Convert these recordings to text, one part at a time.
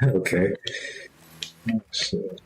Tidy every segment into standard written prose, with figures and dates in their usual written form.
Okay. Shit.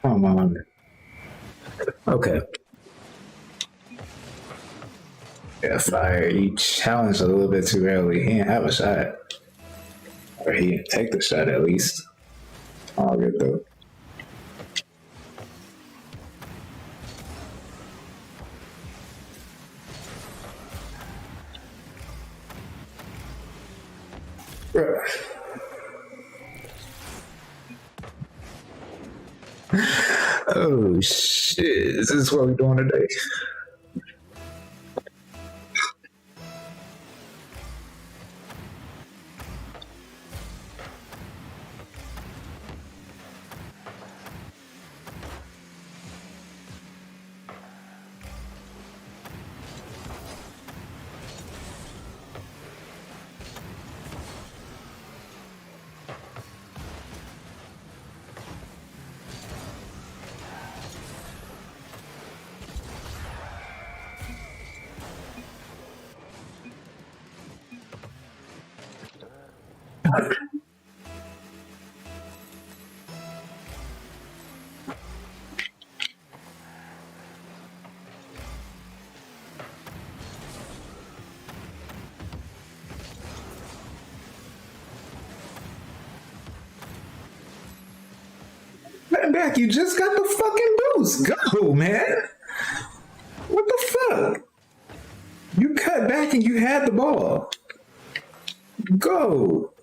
Come on. Okay. Yeah, fire. He challenged a little bit too early. He didn't have a shot. Or he didn't take the shot at least. All good though. Bruh. Oh shit. Is this what we're doing today? Back, you just got the fucking boost. Go, man. What the fuck? You cut back and you had the ball. Go.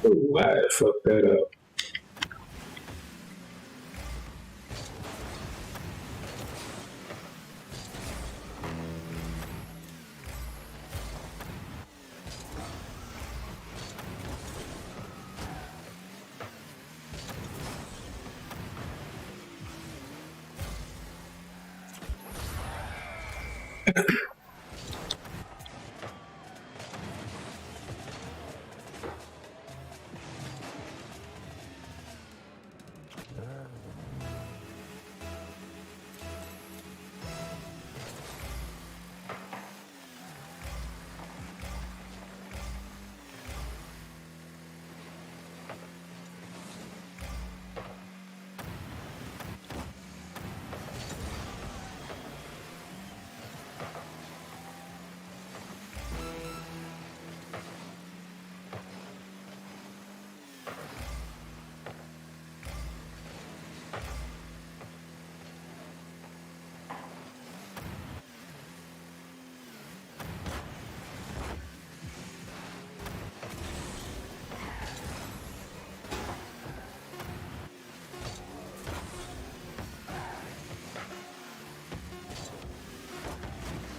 Oh, I fucked that up.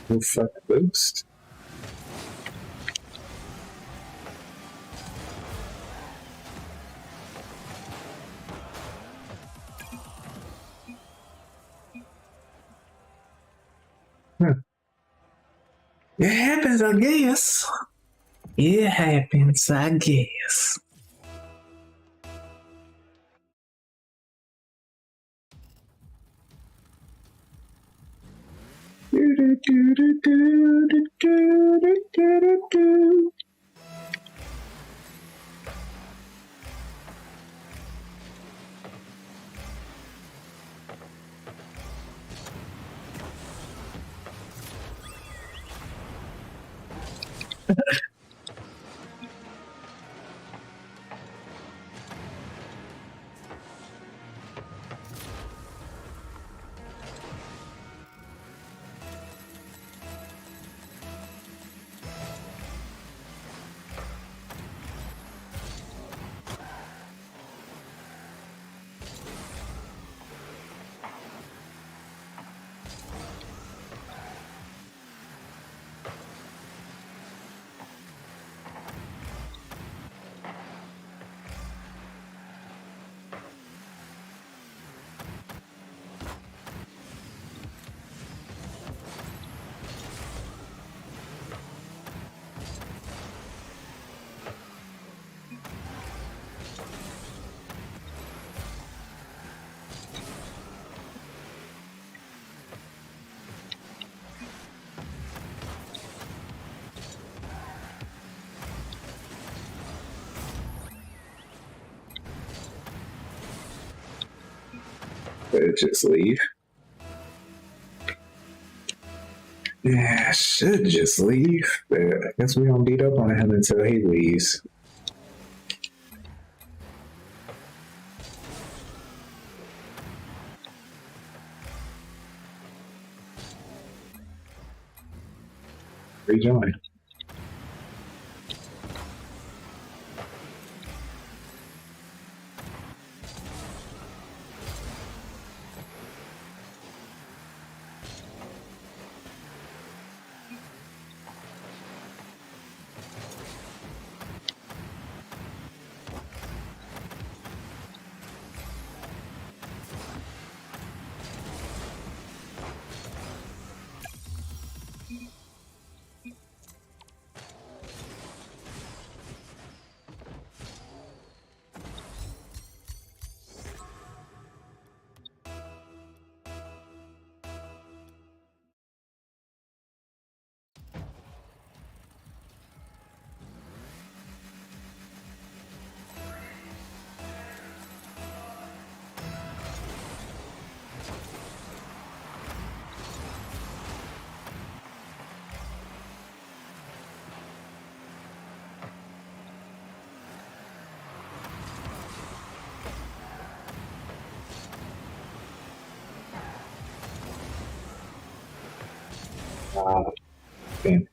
Who fuck boost? It happens, I guess. It happens, I guess. Just leave. Yeah, I should just leave, but I guess we don't beat up on him until he leaves. Rejoin. Damn.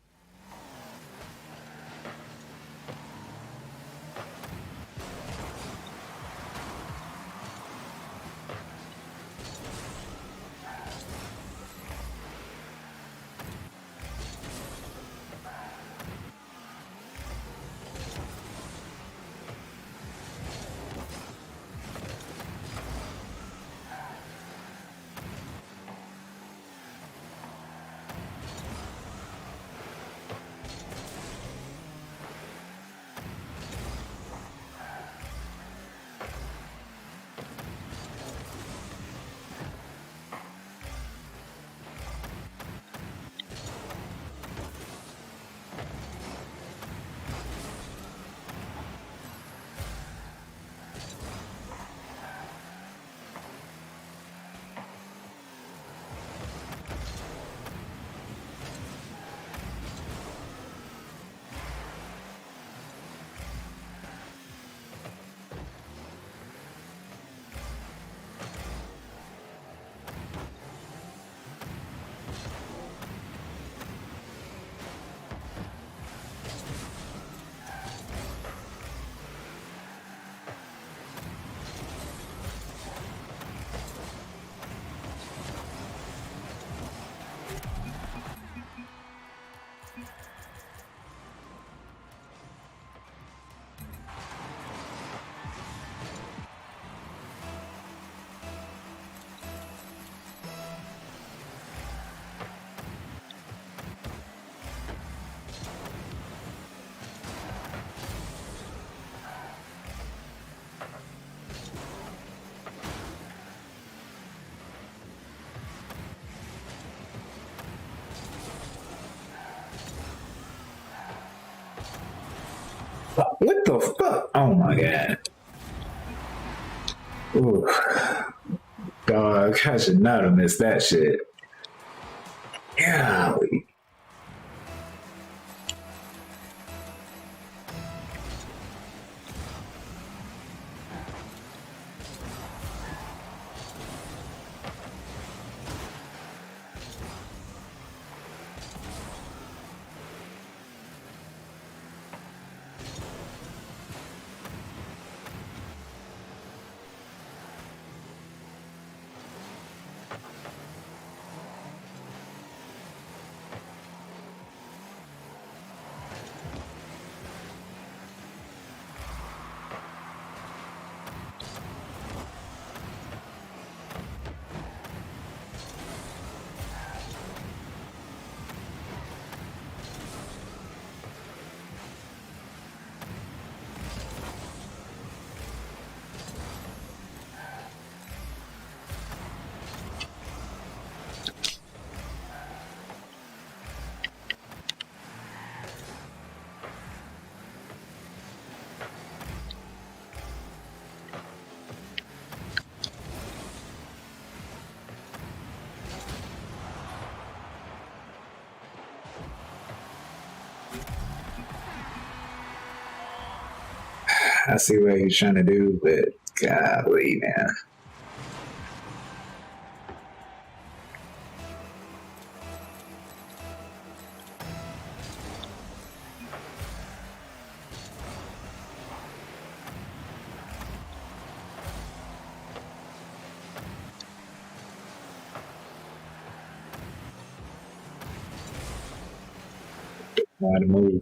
What the fuck? Oh my god. Ooh. Dog, I should not have missed that shit. Golly. I see what he's trying to do, but golly, man. Want to move.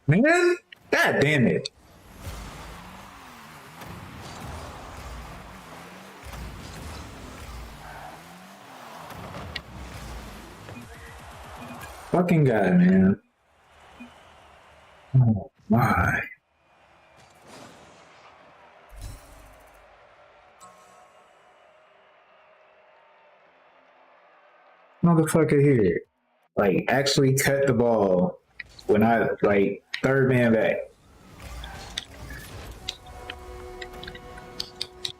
Man, god damn it. Fucking god, man. Oh my. Motherfucker here. Like, actually cut the ball when I, like, third man back.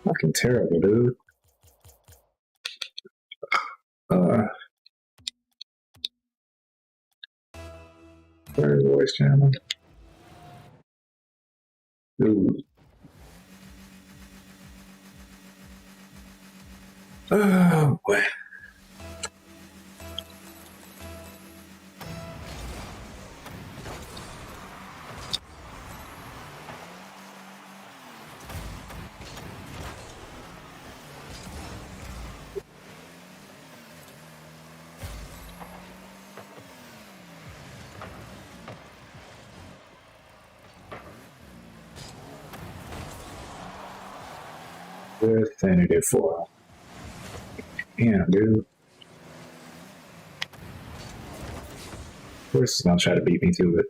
Fucking terrible, dude. Uh, third voice channel. Dude. Oh, boy. Definitive four. Damn, dude. Of course, it's gonna try to beat me to it.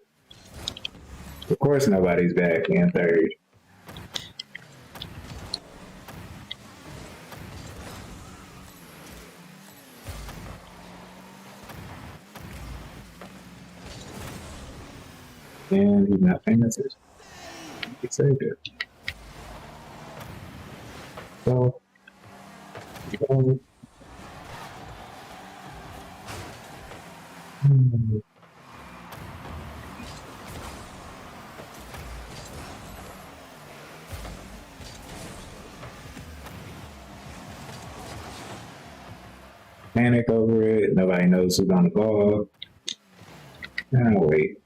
Of course, nobody's back in third. And he's not paying attention. He saved it. So, panic over it. Nobody knows who's on the ball. Now wait.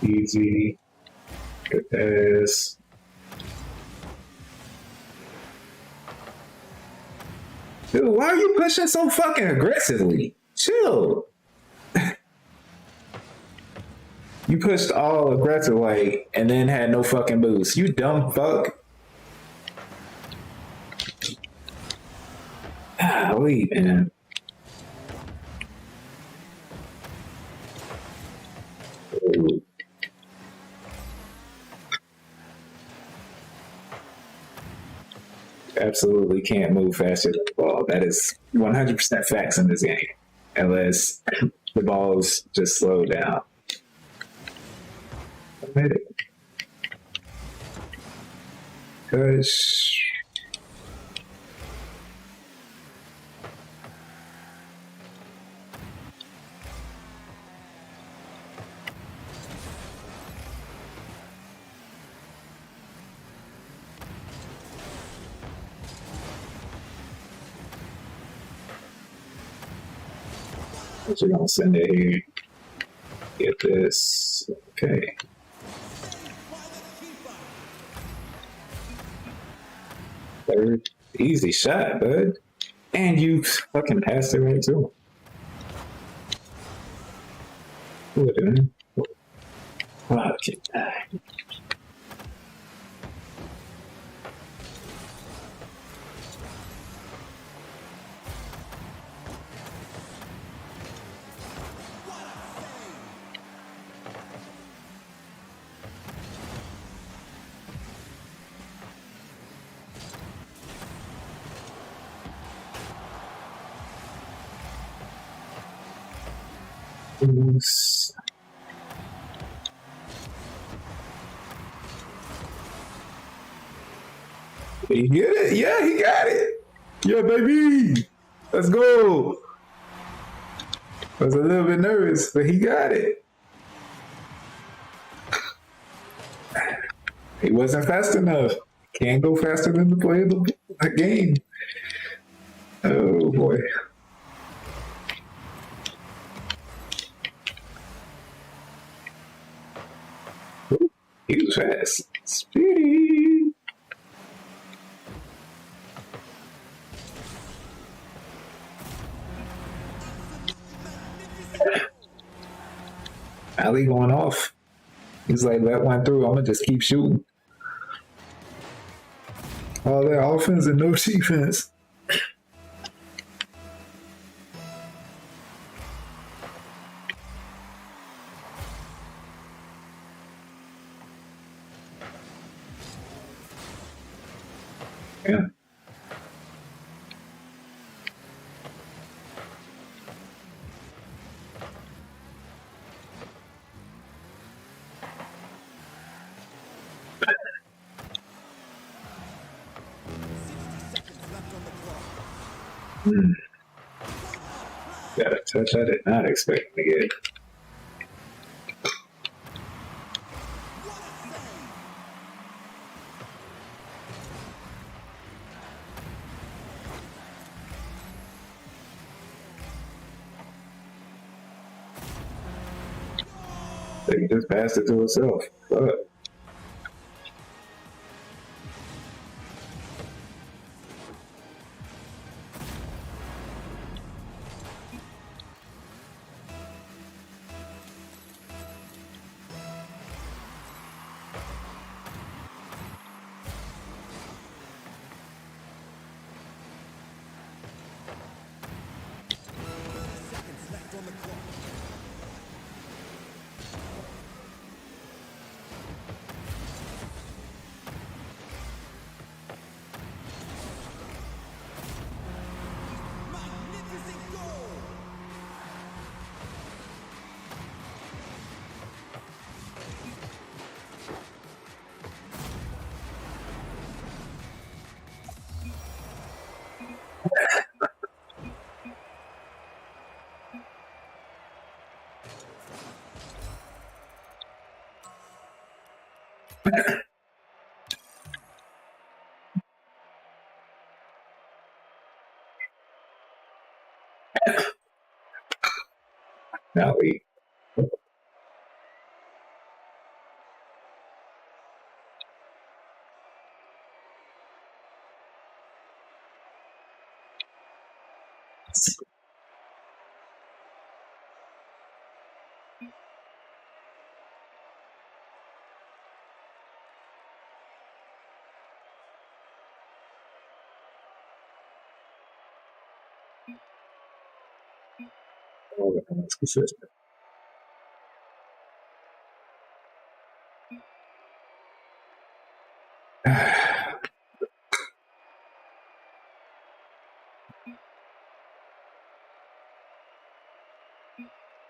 Easy. Good pass. Dude, why are you pushing so fucking aggressively? Chill. You pushed all aggressive way and then had no fucking boost. You dumb fuck. Golly, man. Ooh. Absolutely can't move faster than the ball. That is 100% facts in this game. Unless the balls just slow down. Admit it. Cause we're gonna send it here. Get this. Okay. Third. Easy shot, bud. And you fucking passed it right to him. Good, man. Okay. He get it? Yeah, he got it. Yeah, baby. Let's go. I was a little bit nervous, but he got it. He wasn't fast enough. Can't go faster than the play of the game. Oh boy. He was fast. Speedy. Ali going off. He's like, that went through. I'm gonna just keep shooting. All that offense and no defense. Yeah. Got a touch I did not expect to get. He just passed it to himself. But Now we it's consistent.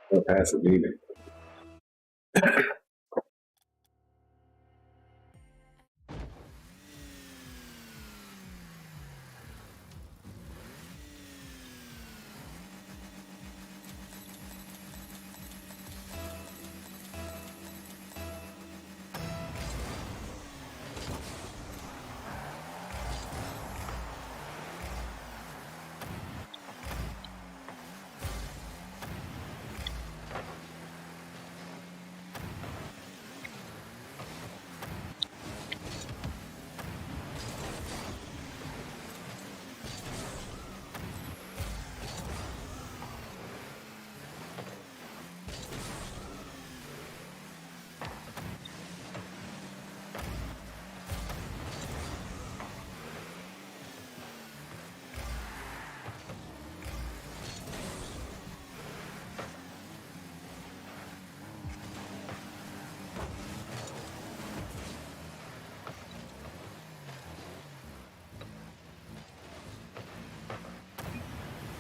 What pass is even?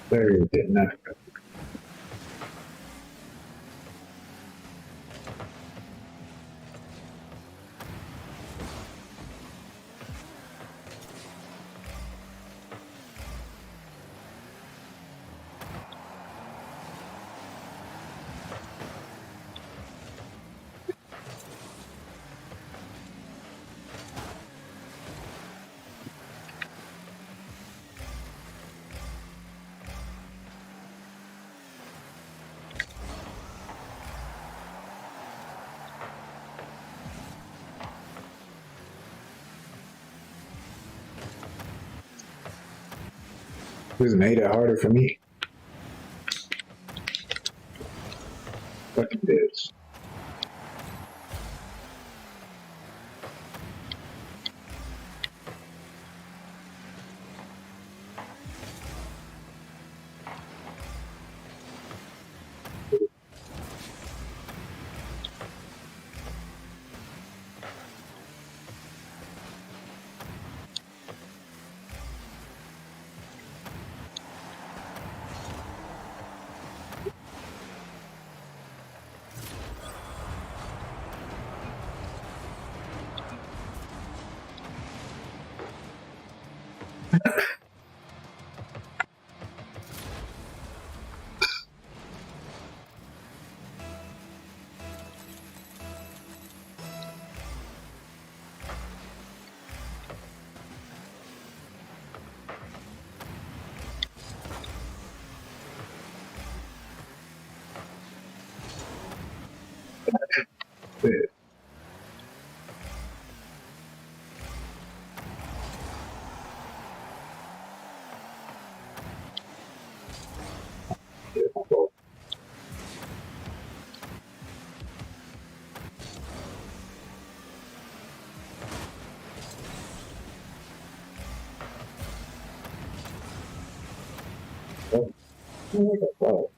Very didn't know. Just made it harder for me. Fucking bitch. Shit. Shit, my fault. Oh, what the fuck?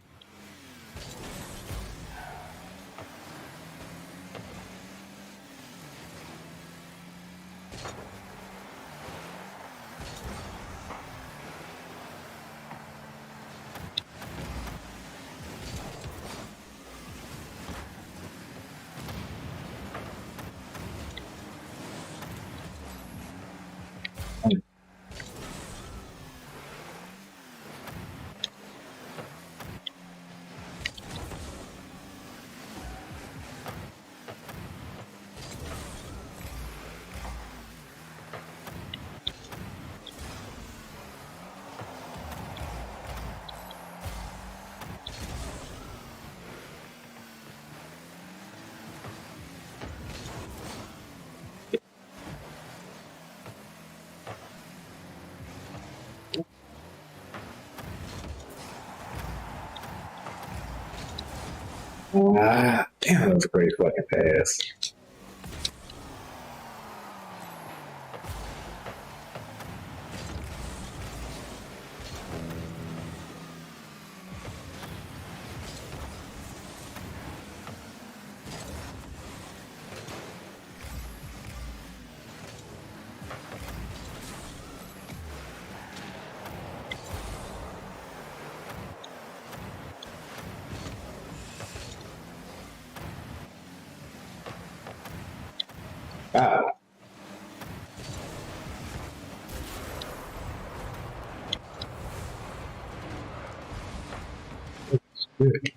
Ah, damn, that was a great fucking pass. Wow. Good.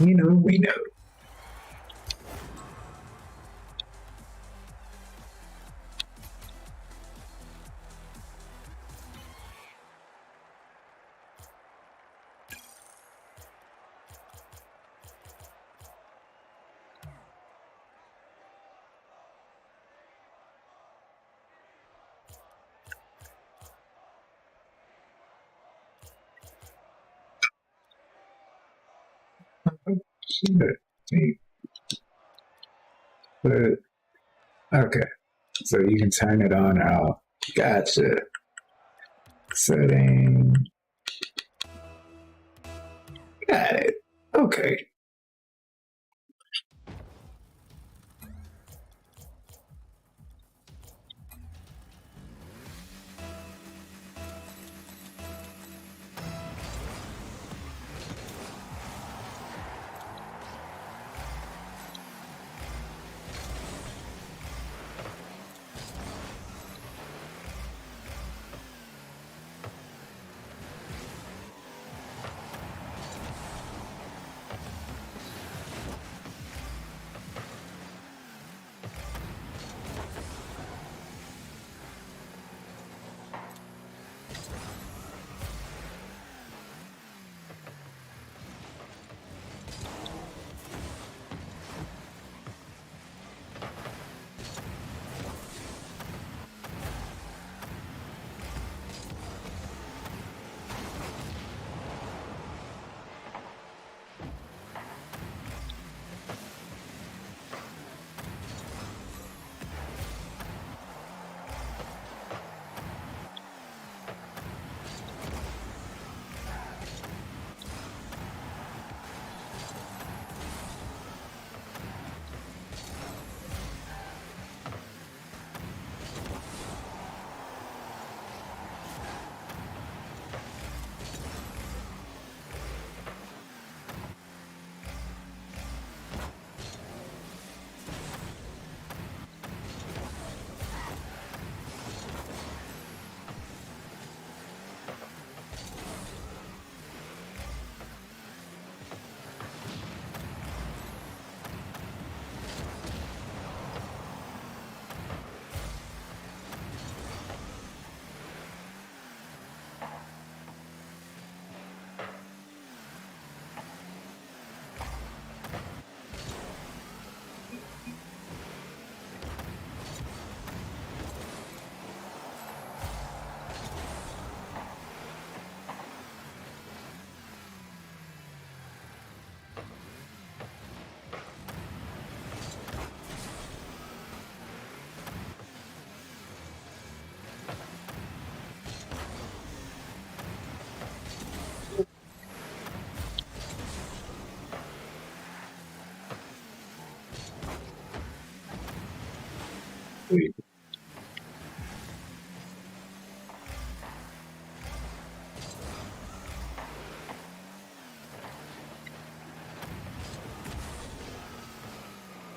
We know. Shit. See, but okay, so you can turn it on or off. Gotcha. Setting. Got it. Okay.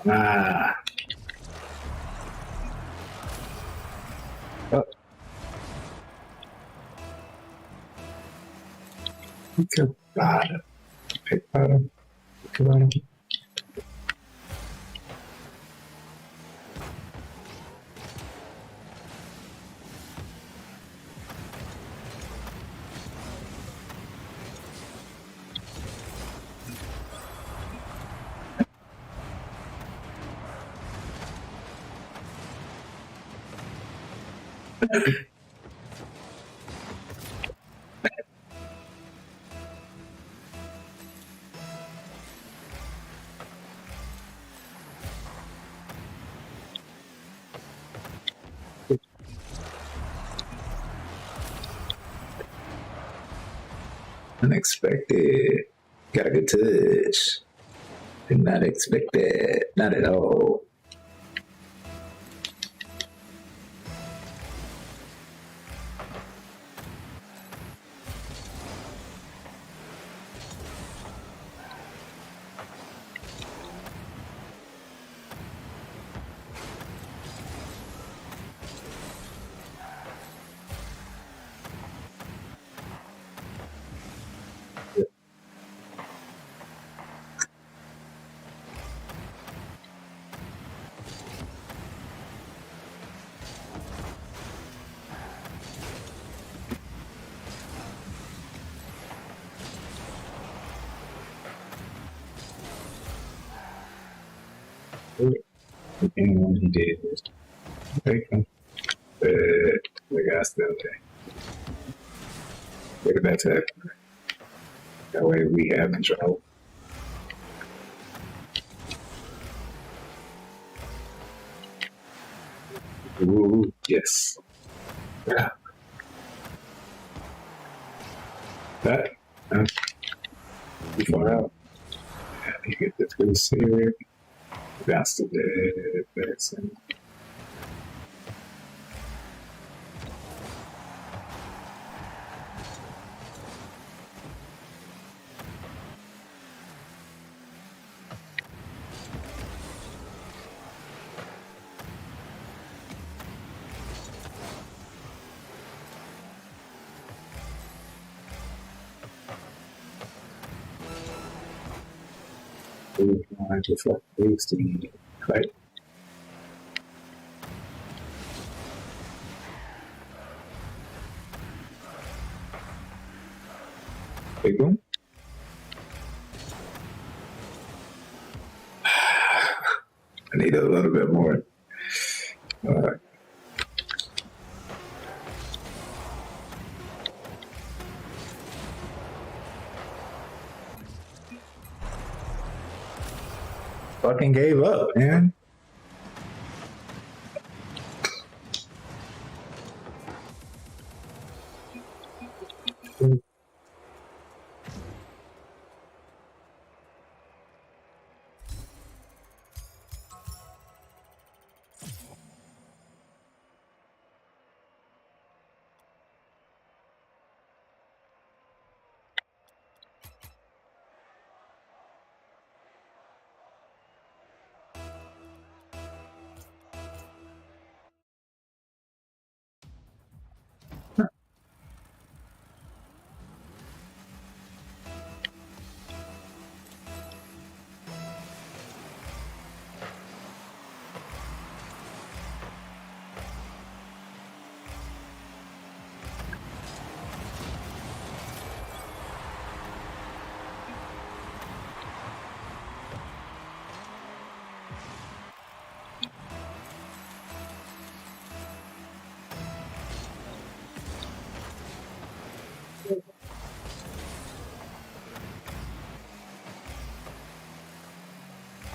Ah. Oh, que para. Para. Que para. Unexpected. Got a good touch. Did not expect that. Not at all. And he did this. Take him. The guy still there. Look at that tech. That way we have control. Ooh, yes. Yeah. That. Too far out. Yeah, you get the twist here. That's the medicine. Lines reflect the right? Big one. I need a little bit more. Uh, Fucking gave up, man.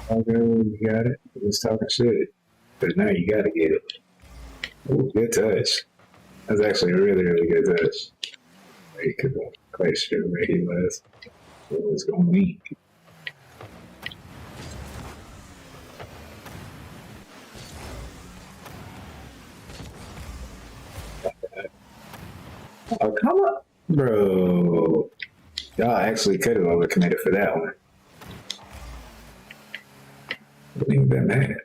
Okay, you got it. Just talking shit. But now you gotta get it. Ooh, good touch. That's actually a really, really good touch. He could have quite sure where he was. What was going to be. Oh, come on. Bro. Y'all actually could have overcommitted for that one. wasn't even that mad.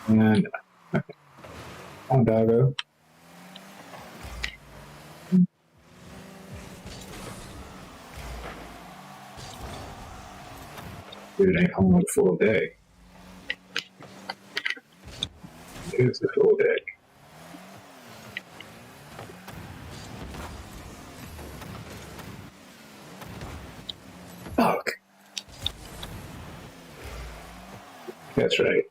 And on Doggo. Dude, it ain't on a full deck. Here's the full deck. Fuck. That's right.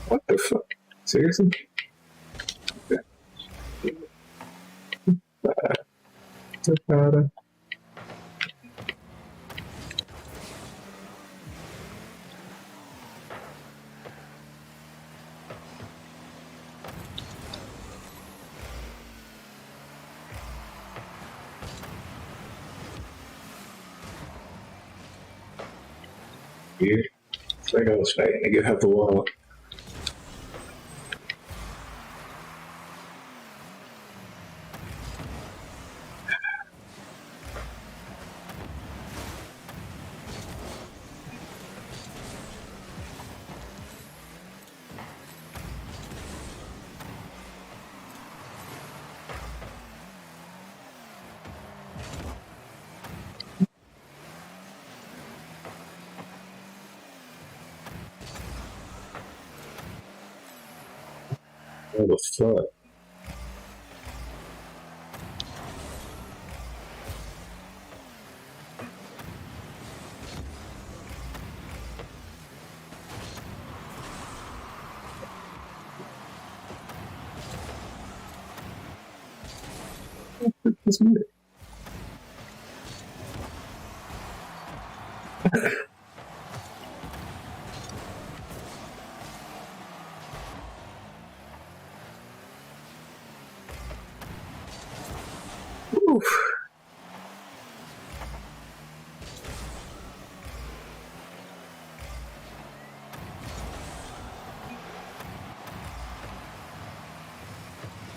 What the fuck? Seriously? Takada. Weird. It's like I was fighting to get out the wall. What the fuck? What's weird? Oof.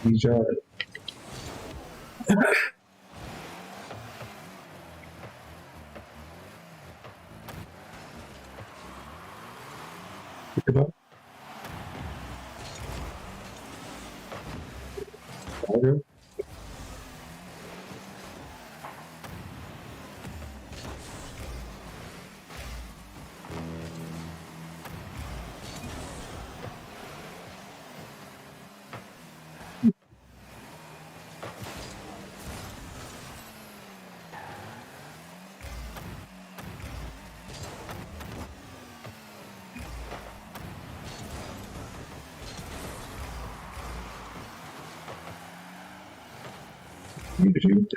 He's yard. Pick it up. Audio. YouTube.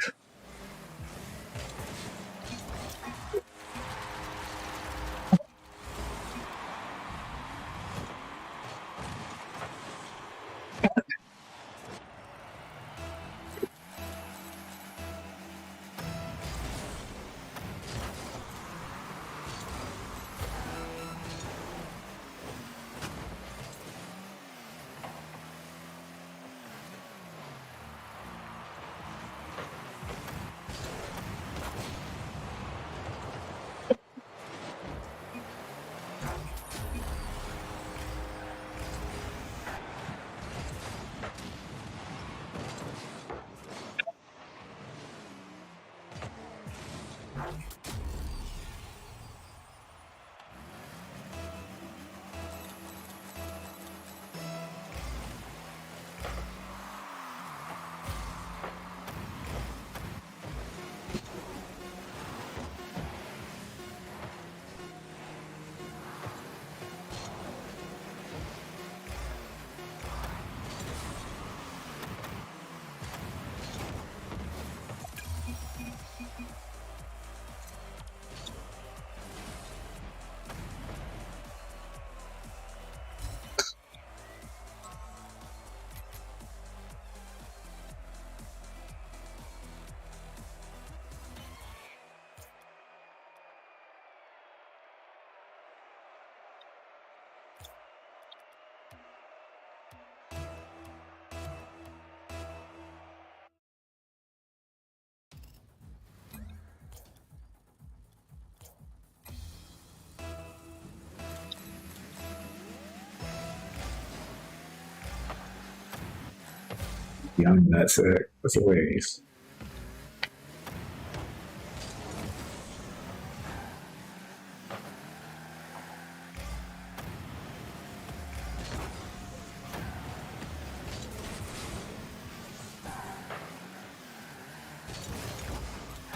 Young nutsack. That's hilarious.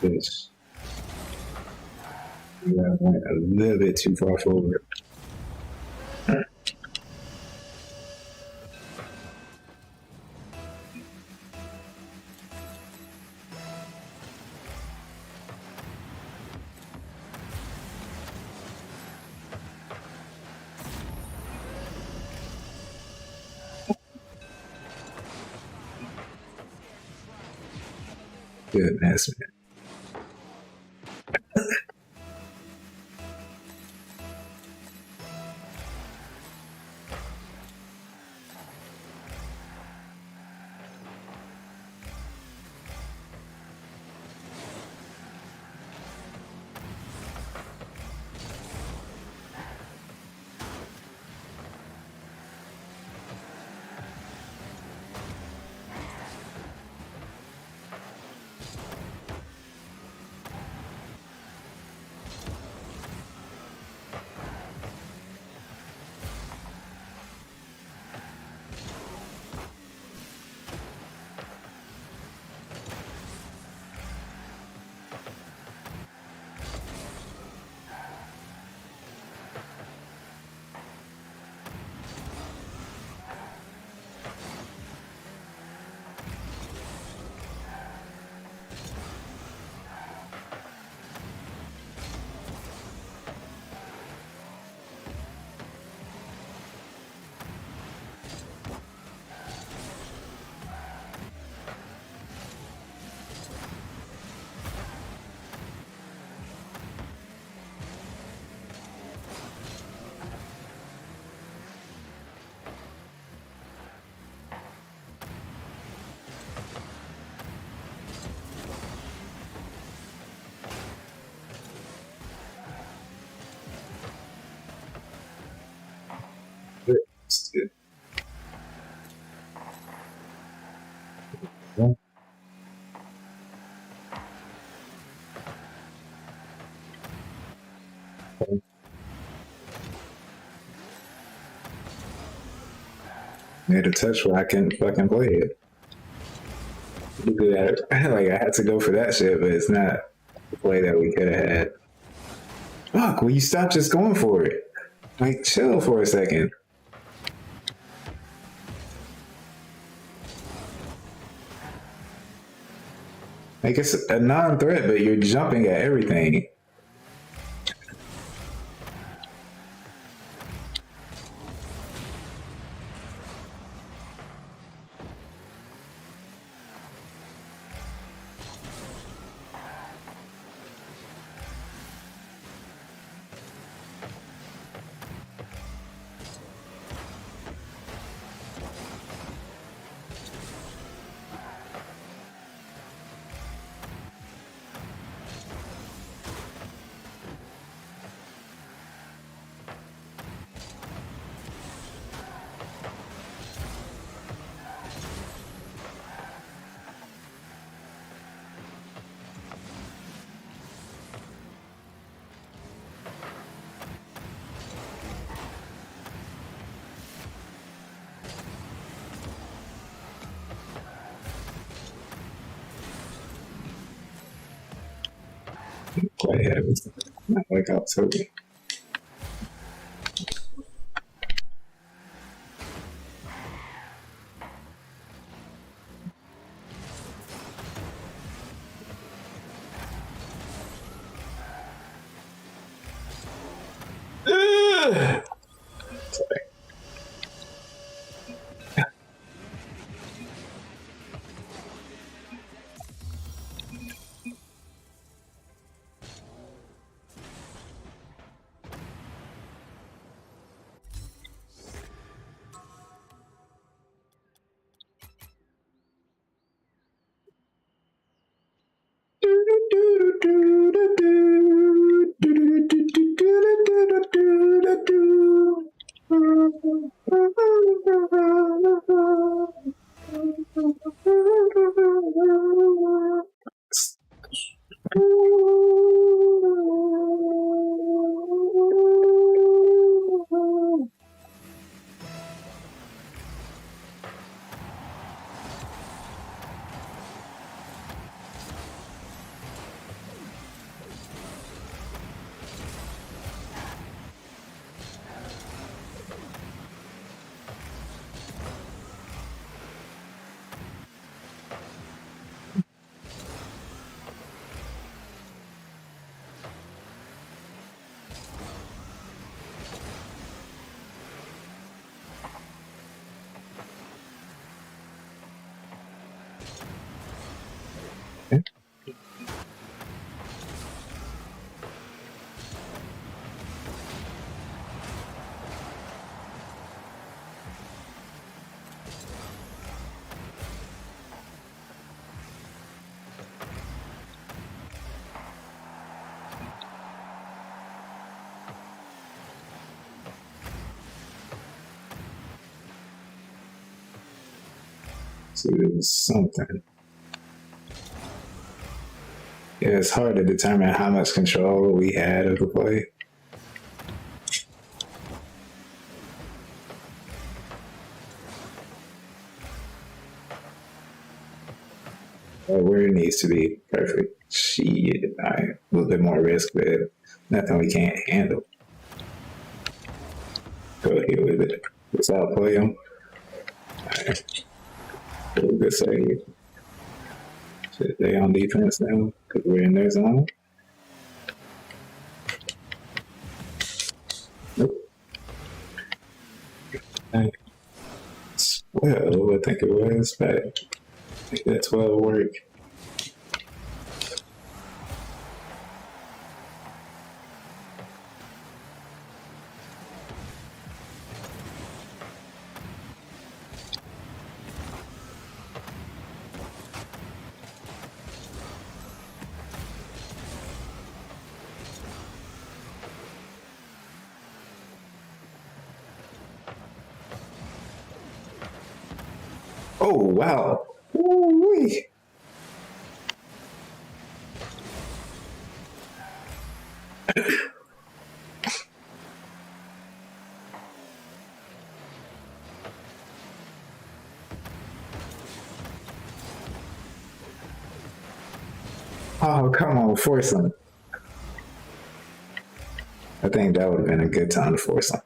Just yeah, I went a little bit too far forward. Goodness, man. It's good. Yeah. Made a touch where I can fucking play it. Look at that. Like I had to go for that shit, but it's not the play that we could have had. Fuck, will you stop just going for it? Like chill for a second. Like it's a non-threat, but you're jumping at everything. Quite heavy. Not like October. Sorry. So it was something. Yeah, it's hard to determine how much control we had of the play. Or where it needs to be perfect. Shit, a little bit more risk, but nothing we can't handle. Go ahead with it. Let's outplay them. Alright. Good save. Shit, they on defense now because we're in their zone. Nope. 12, I think it was, but I think that 12 work. Oh, wow. Ooh-wee. Oh, come on, force him. I think that would have been a good time to force him.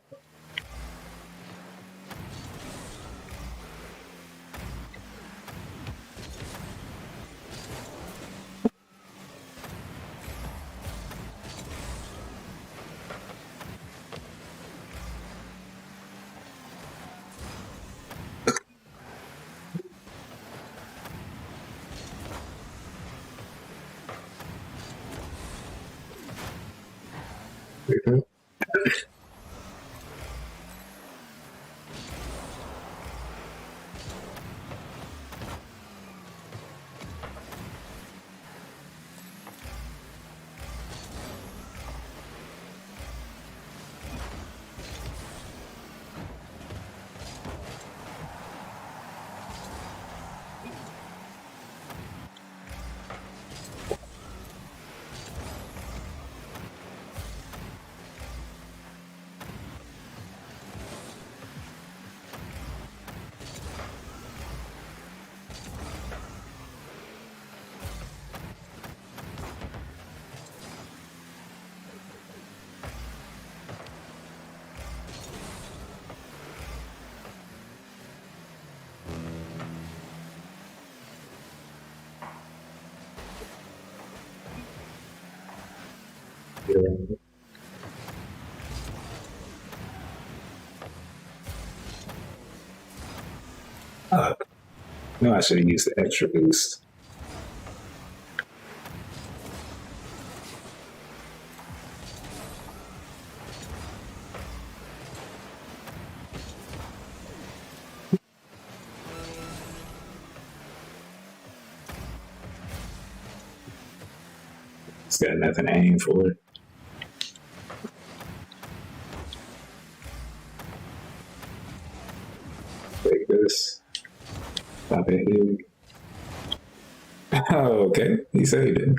Yeah. No, I should have used the extra boost. It's got nothing to aim for. Take this. Stop it here. Oh, okay. He said he did.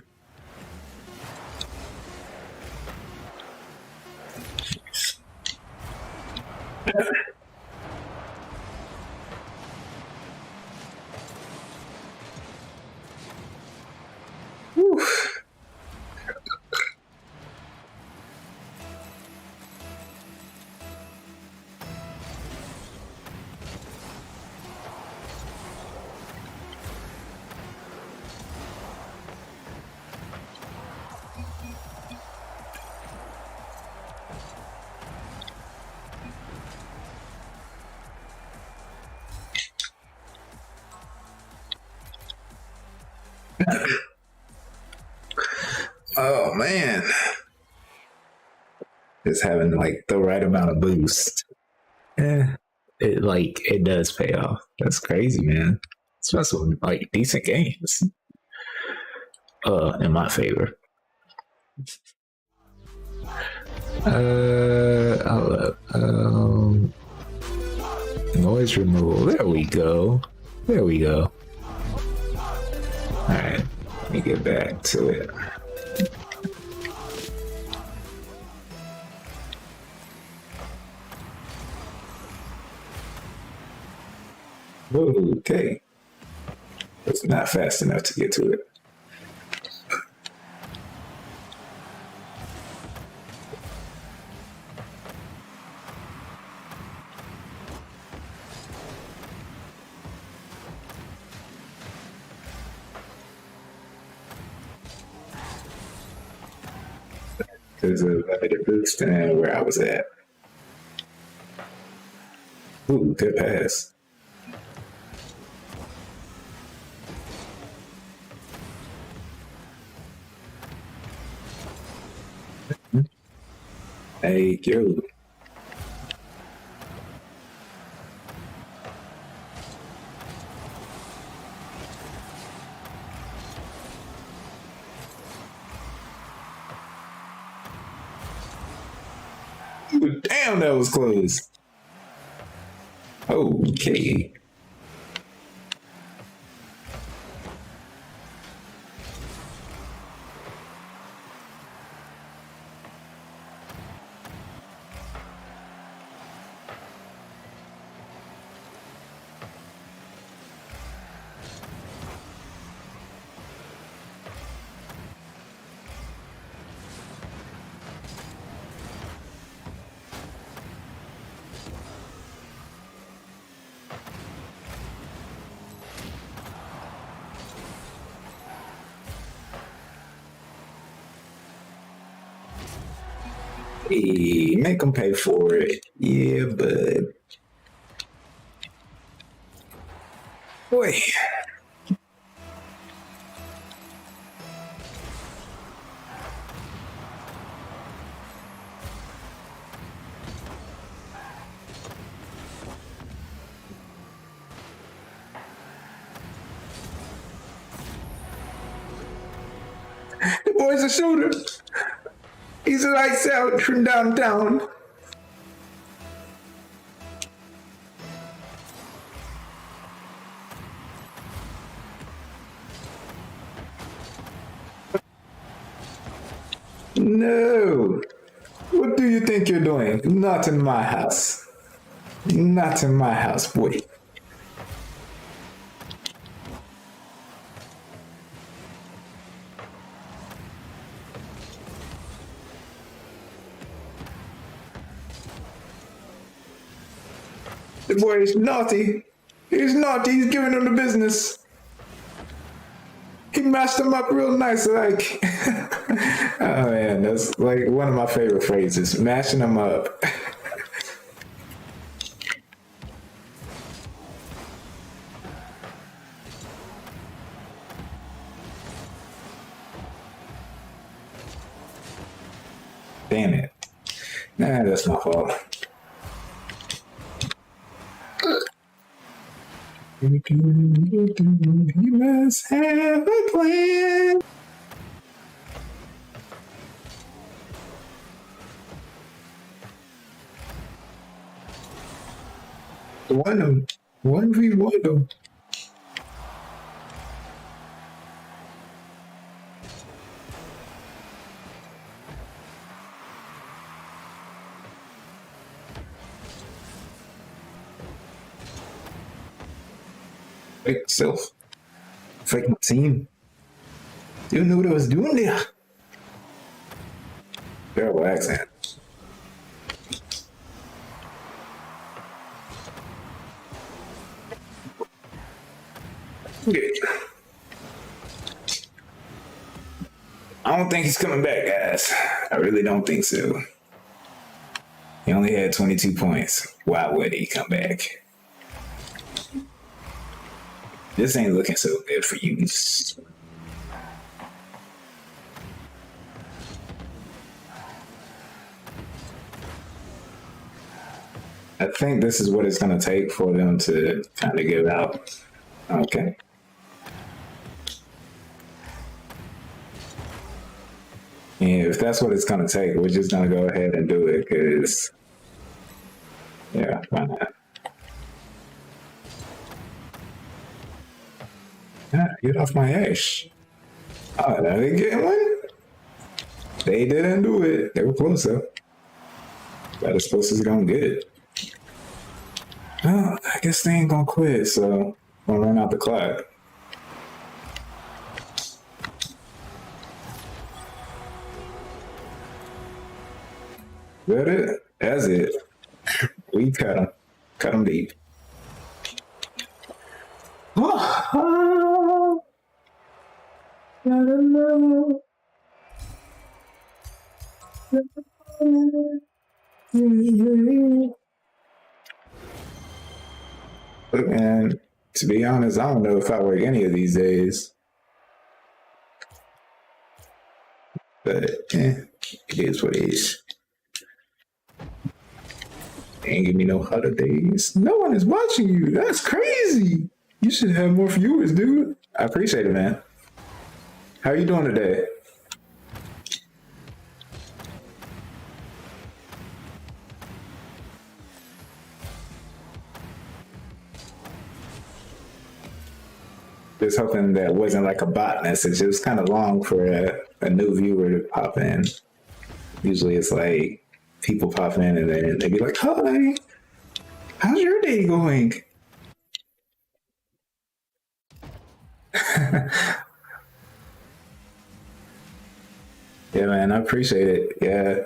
Oh man, it's having like the right amount of boost. Yeah, it does pay off. That's crazy, man. Especially with like decent games. In my favor. Hold up. Noise removal. There we go. There we go. All right, let me get back to it. Okay. It's not fast enough to get to it. There's a limited boost and where I was at. Ooh, good pass. Hey, yo. Damn, that was close. Okay. Hey, make them pay for it. Yeah, but boy. The boy's a shooter. He's a lights out from downtown. No. What do you think you're doing? Not in my house. Not in my house, boy. The boy is naughty. He's naughty. He's giving him the business. He mashed him up real nice, like. Oh man, that's like one of my favorite phrases. Mashing him up. Damn it. Nah, that's my fault. You must have a plan. One v one them. Fake self. Fake my team. Didn't know what I was doing there. Terrible accent. Okay. I don't think he's coming back, guys. I really don't think so. He only had 22 points. Why would he come back? This ain't looking so good for you. I think this is what it's going to take for them to kind of give out. Okay. And if that's what it's going to take, we're just going to go ahead and do it because, yeah, why not? Yeah, get off my ass. Oh, now they get one? They didn't do it. They were close though. That is supposed to go good. Well, I guess they ain't gonna quit, so I'm gonna run out the clock. Is that it? That's it. We cut them. Cut them deep. Look, man, to be honest, I don't know if I work any of these days. But, it is what it is. They ain't give me no holidays. No one is watching you. That's crazy. You should have more viewers, dude. I appreciate it, man. How are you doing today? Just hoping that wasn't like a bot message. It was kind of long for a new viewer to pop in. Usually it's like people pop in and then they be like, hi, how's your day going? Yeah, man, I appreciate it. Yeah.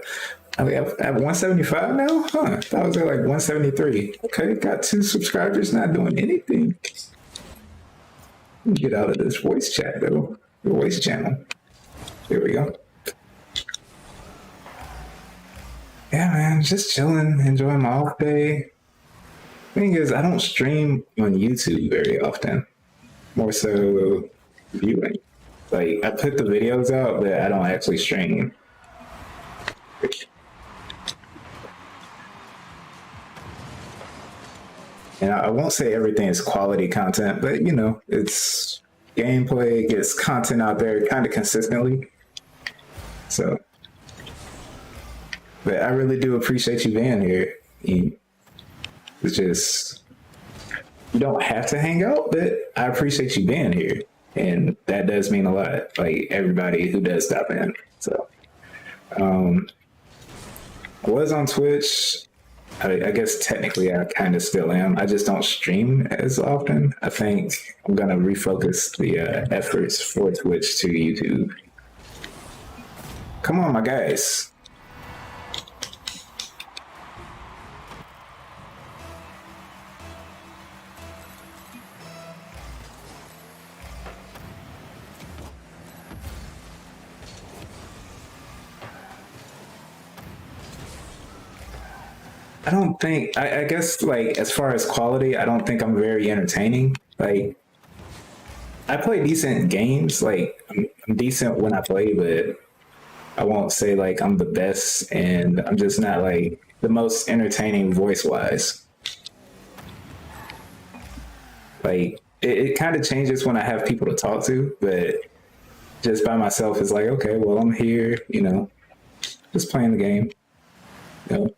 I mean, at 175 now? Huh. I thought I was at like 173. Okay, got 2 subscribers not doing anything. Get out of this voice chat though. The voice channel. There we go. Yeah, man, just chilling, enjoying my off day. Thing is, I don't stream on YouTube very often. More so viewing. Like, I put the videos out, but I don't actually stream. And I won't say everything is quality content, but you know, it's gameplay, gets content out there kind of consistently. So, but I really do appreciate you being here. It's just, you don't have to hang out, but I appreciate you being here. And that does mean a lot, like everybody who does stop in. So, I was on Twitch. I guess technically I kind of still am. I just don't stream as often. I think I'm going to refocus the efforts for Twitch to YouTube. Come on, my guys. I don't think, I guess, like, as far as quality, I don't think I'm very entertaining. Like, I play decent games. Like, I'm decent when I play, but I won't say, like, I'm the best, and I'm just not, like, the most entertaining voice-wise. Like, it kind of changes when I have people to talk to, but just by myself, it's like, okay, well, I'm here, you know, just playing the game. You know?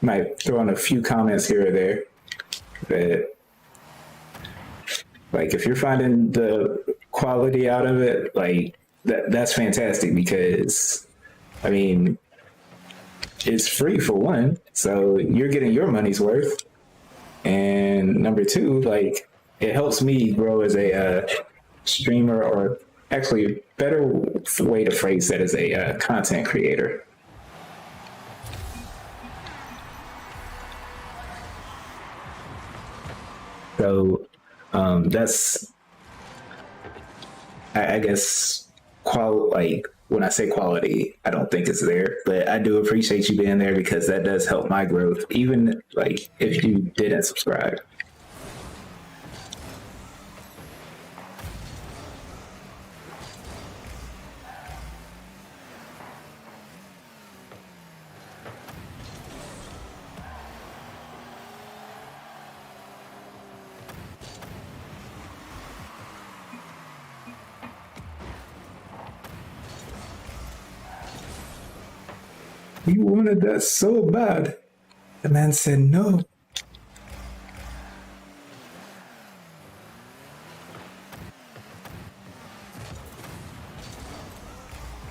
Might throw in a few comments here or there, but like if you're finding the quality out of it, like that's fantastic because I mean it's free for one, so you're getting your money's worth, and number two, like it helps me grow as a streamer, or actually better way to phrase that is a content creator. So that's, I guess, like when I say quality, I don't think it's there, but I do appreciate you being there because that does help my growth, even like if you didn't subscribe. You wanted that so bad. The man said no.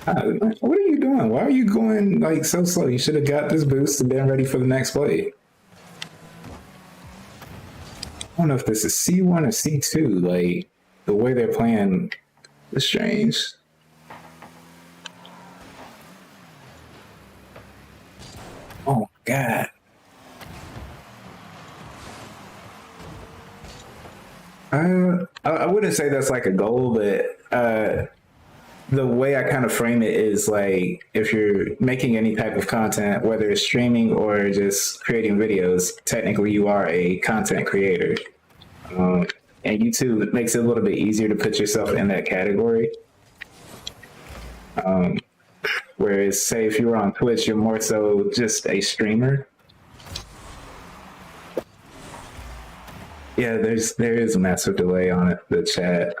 What are you doing? Why are you going like so slow? You should have got this boost and been ready for the next play. I don't know if this is C1 or C2. Like the way they're playing is strange. Oh my God. I wouldn't say that's like a goal, but the way I kind of frame it is like if you're making any type of content, whether it's streaming or just creating videos, technically you are a content creator. And YouTube makes it a little bit easier to put yourself in that category. Whereas, say, if you were on Twitch, you're more so just a streamer. Yeah, there is a massive delay on it, the chat.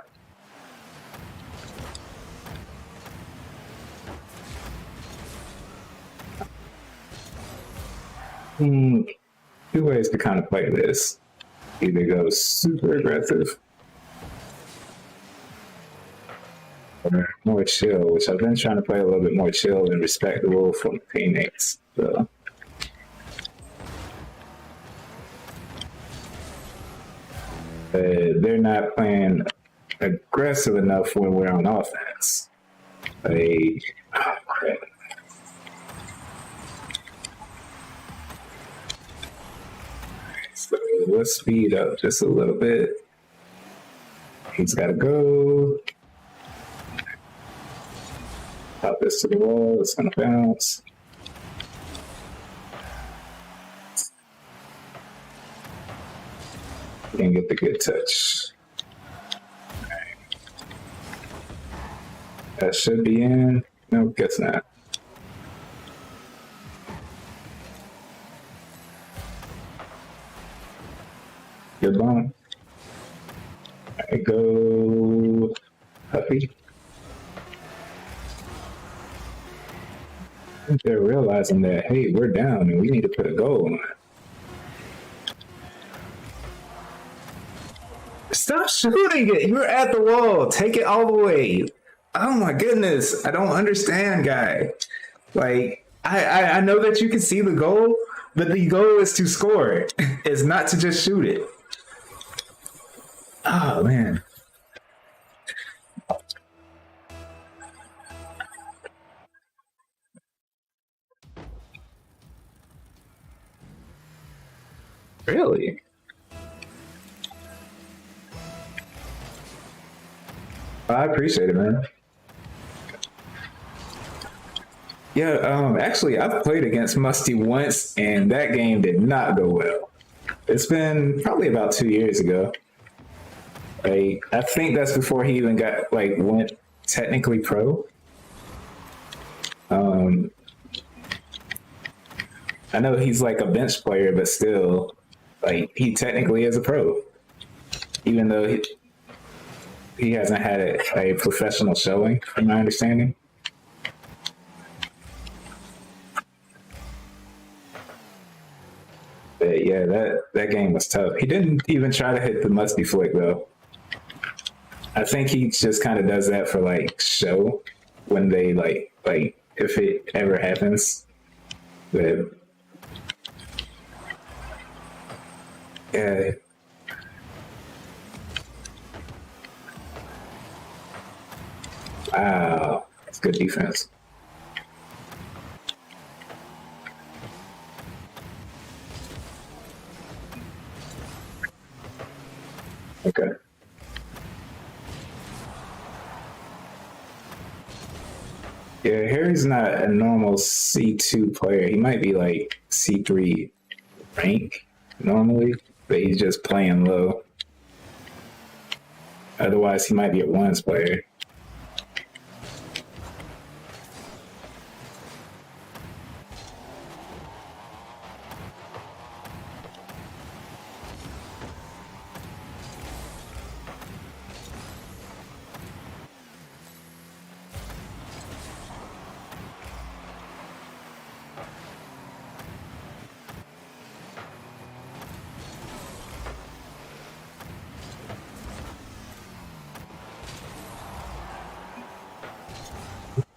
Two ways to kind of play this. Either go super aggressive or more chill, which I've been trying to play a little bit more chill and respectable for my teammates. So. They're not playing aggressive enough when we're on offense. Like, oh, crap. So let's speed up just a little bit. He's got to go. Pop this to the wall. It's going to bounce. And get the good touch. Right. That should be in. No, guess not. Good ball. I go Huffy. I think they're realizing that, hey, we're down and we need to put a goal on it. Stop shooting it. You're at the wall. Take it all the way. Oh my goodness. I don't understand, guy. Like, I know that you can see the goal, but the goal is to score it. It's not to just shoot it. Oh, man. Really? I appreciate it, man. Yeah, actually, I've played against Musty once, and that game did not go well. It's been probably about 2 years ago. Like, I think that's before he even went technically pro. I know he's like a bench player, but still, like, he technically is a pro, even though he hasn't had a professional showing, from my understanding. But yeah, that game was tough. He didn't even try to hit the musty flick though. I think he just kind of does that for like show when they like if it ever happens. But yeah. Wow, that's good defense. Okay. Yeah, Harry's not a normal C2 player. He might be like C3 rank normally, but he's just playing low. Otherwise, he might be a ones player.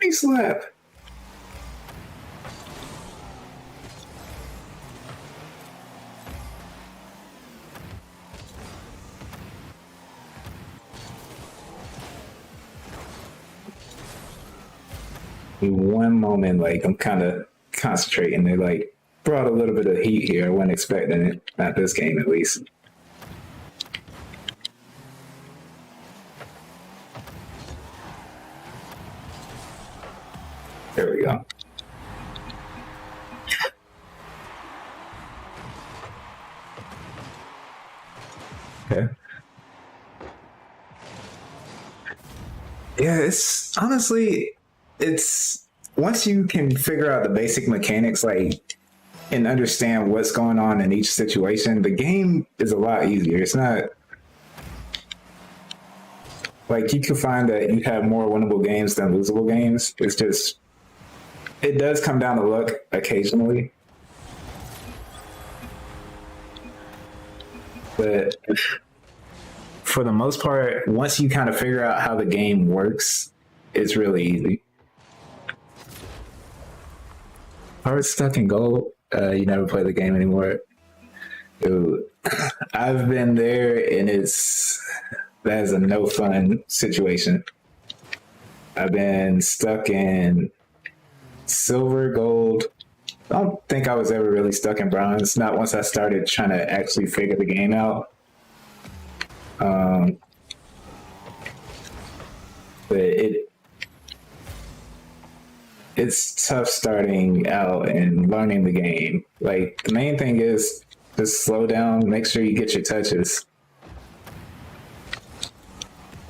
Body slap. One moment, like I'm kind of concentrating. They like brought a little bit of heat here. I wasn't expecting it. Not this game, at least. There we go. Okay. Yeah, it's honestly, it's once you can figure out the basic mechanics, like, and understand what's going on in each situation, the game is a lot easier. It's not like you can find that you have more winnable games than losable games. It's just, it does come down to luck occasionally. But for the most part, once you kind of figure out how the game works, it's really easy. Heart stuck in gold. You never play the game anymore. Dude, I've been there, and that is a no fun situation. I've been stuck in silver, gold. I don't think I was ever really stuck in bronze. Not once I started trying to actually figure the game out. But it's tough starting out and learning the game. Like, the main thing is just slow down, make sure you get your touches.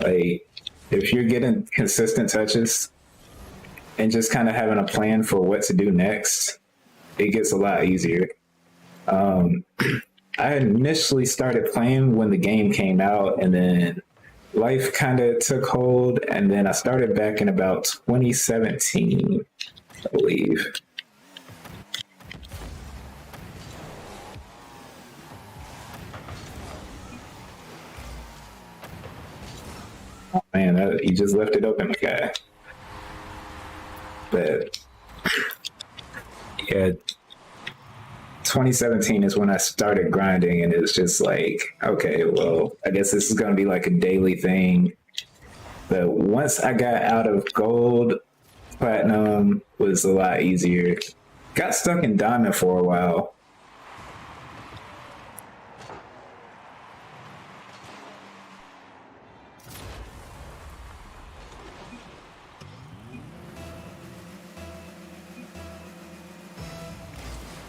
Like, if you're getting consistent touches and just kind of having a plan for what to do next, it gets a lot easier. I initially started playing when the game came out, and then life kind of took hold, and then I started back in about 2017, I believe. Oh, man, he just left it open, guy. But yeah, 2017 is when I started grinding, and it's just like, okay, well, I guess this is going to be like a daily thing. But once I got out of gold, platinum was a lot easier. Got stuck in diamond for a while.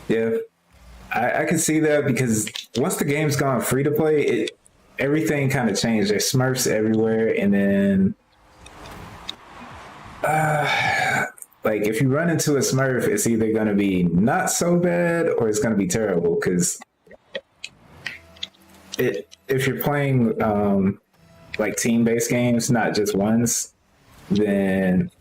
Yeah, I can see that, because once the game's gone free to play, everything kind of changed. There's Smurfs everywhere, and then like if you run into a Smurf, it's either going to be not so bad or it's going to be terrible. Because if you're playing like team-based games, not just ones, then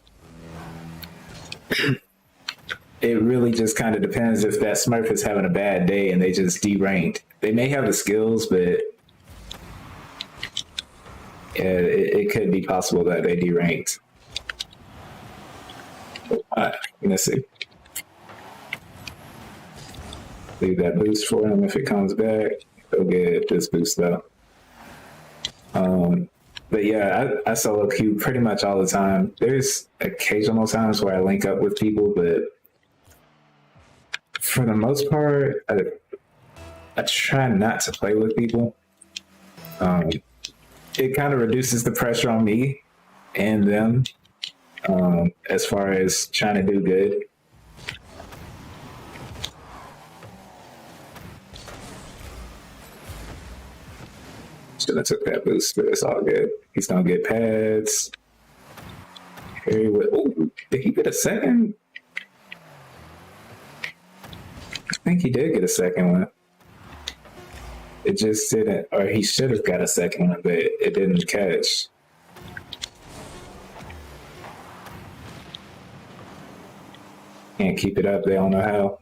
it really just kind of depends if that Smurf is having a bad day and they just deranked. They may have the skills, but yeah, it could be possible that they deranked. Let's see. Leave that boost for him if it comes back. He'll get this boost though. But yeah, I solo queue pretty much all the time. There's occasional times where I link up with people, but for the most part, I try not to play with people. It kind of reduces the pressure on me and them, as far as trying to do good. Should have took that boost, but it's all good. He's gonna get pads. Oh, did he get a second? I think he did get a second one. It just didn't, or he should have got a second one, but it didn't catch. Can't keep it up. They don't know how.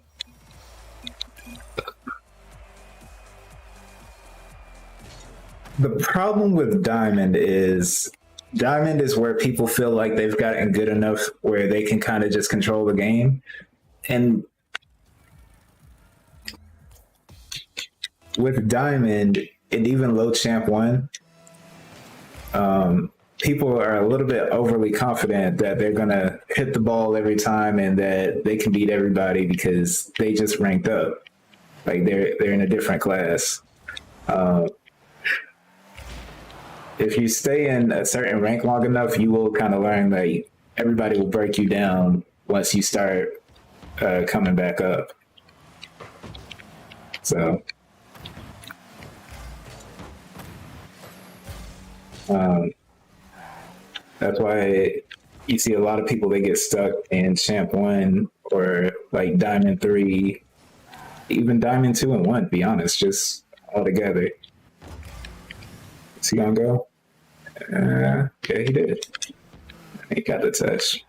The problem with Diamond is Diamond is where people feel like they've gotten good enough where they can kind of just control the game. And with Diamond and even low champ one, people are a little bit overly confident that they're gonna hit the ball every time and that they can beat everybody because they just ranked up. Like they're in a different class. If you stay in a certain rank long enough, you will kind of learn that everybody will break you down once you start coming back up. So, that's why you see a lot of people, they get stuck in Champ 1 or like Diamond 3, even Diamond 2 and 1, to be honest, just all together. Is he gonna go? Yeah, he did. He got the touch.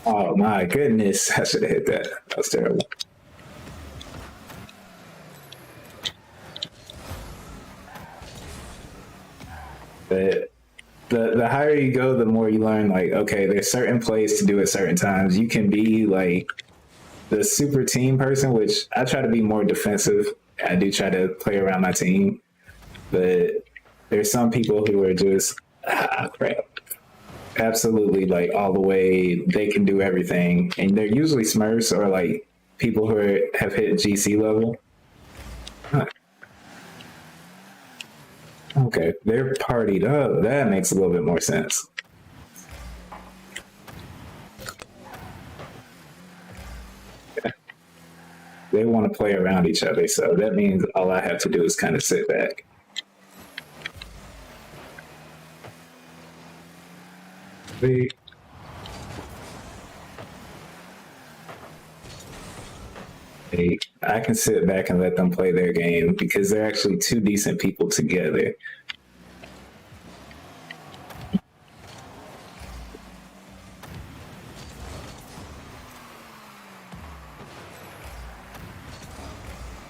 Oh my goodness, I should have hit that. That was terrible. But the higher you go, the more you learn, like, okay, there's certain plays to do at certain times. You can be like the super team person, which I try to be more defensive. I do try to play around my team, but there's some people who are just crap. Absolutely, like all the way, they can do everything, and they're usually Smurfs or like people who have hit GC level. Huh. Okay, they're partied up. That makes a little bit more sense. Yeah. They want to play around each other, so that means all I have to do is kind of sit back. I can sit back and let them play their game because they're actually two decent people together.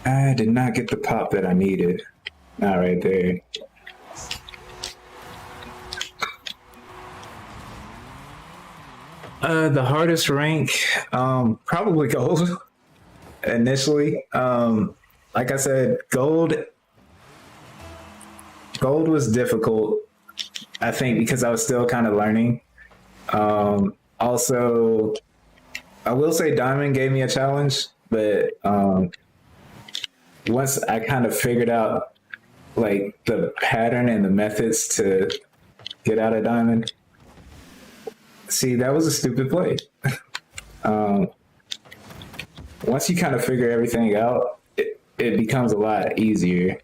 I did not get the pop that I needed. Not right there. The hardest rank, probably gold. Initially, like I said, gold was difficult. I think because I was still kind of learning. Also, I will say diamond gave me a challenge, but once I kind of figured out like the pattern and the methods to get out of diamond. See, that was a stupid play. Once you kind of figure everything out, it becomes a lot easier.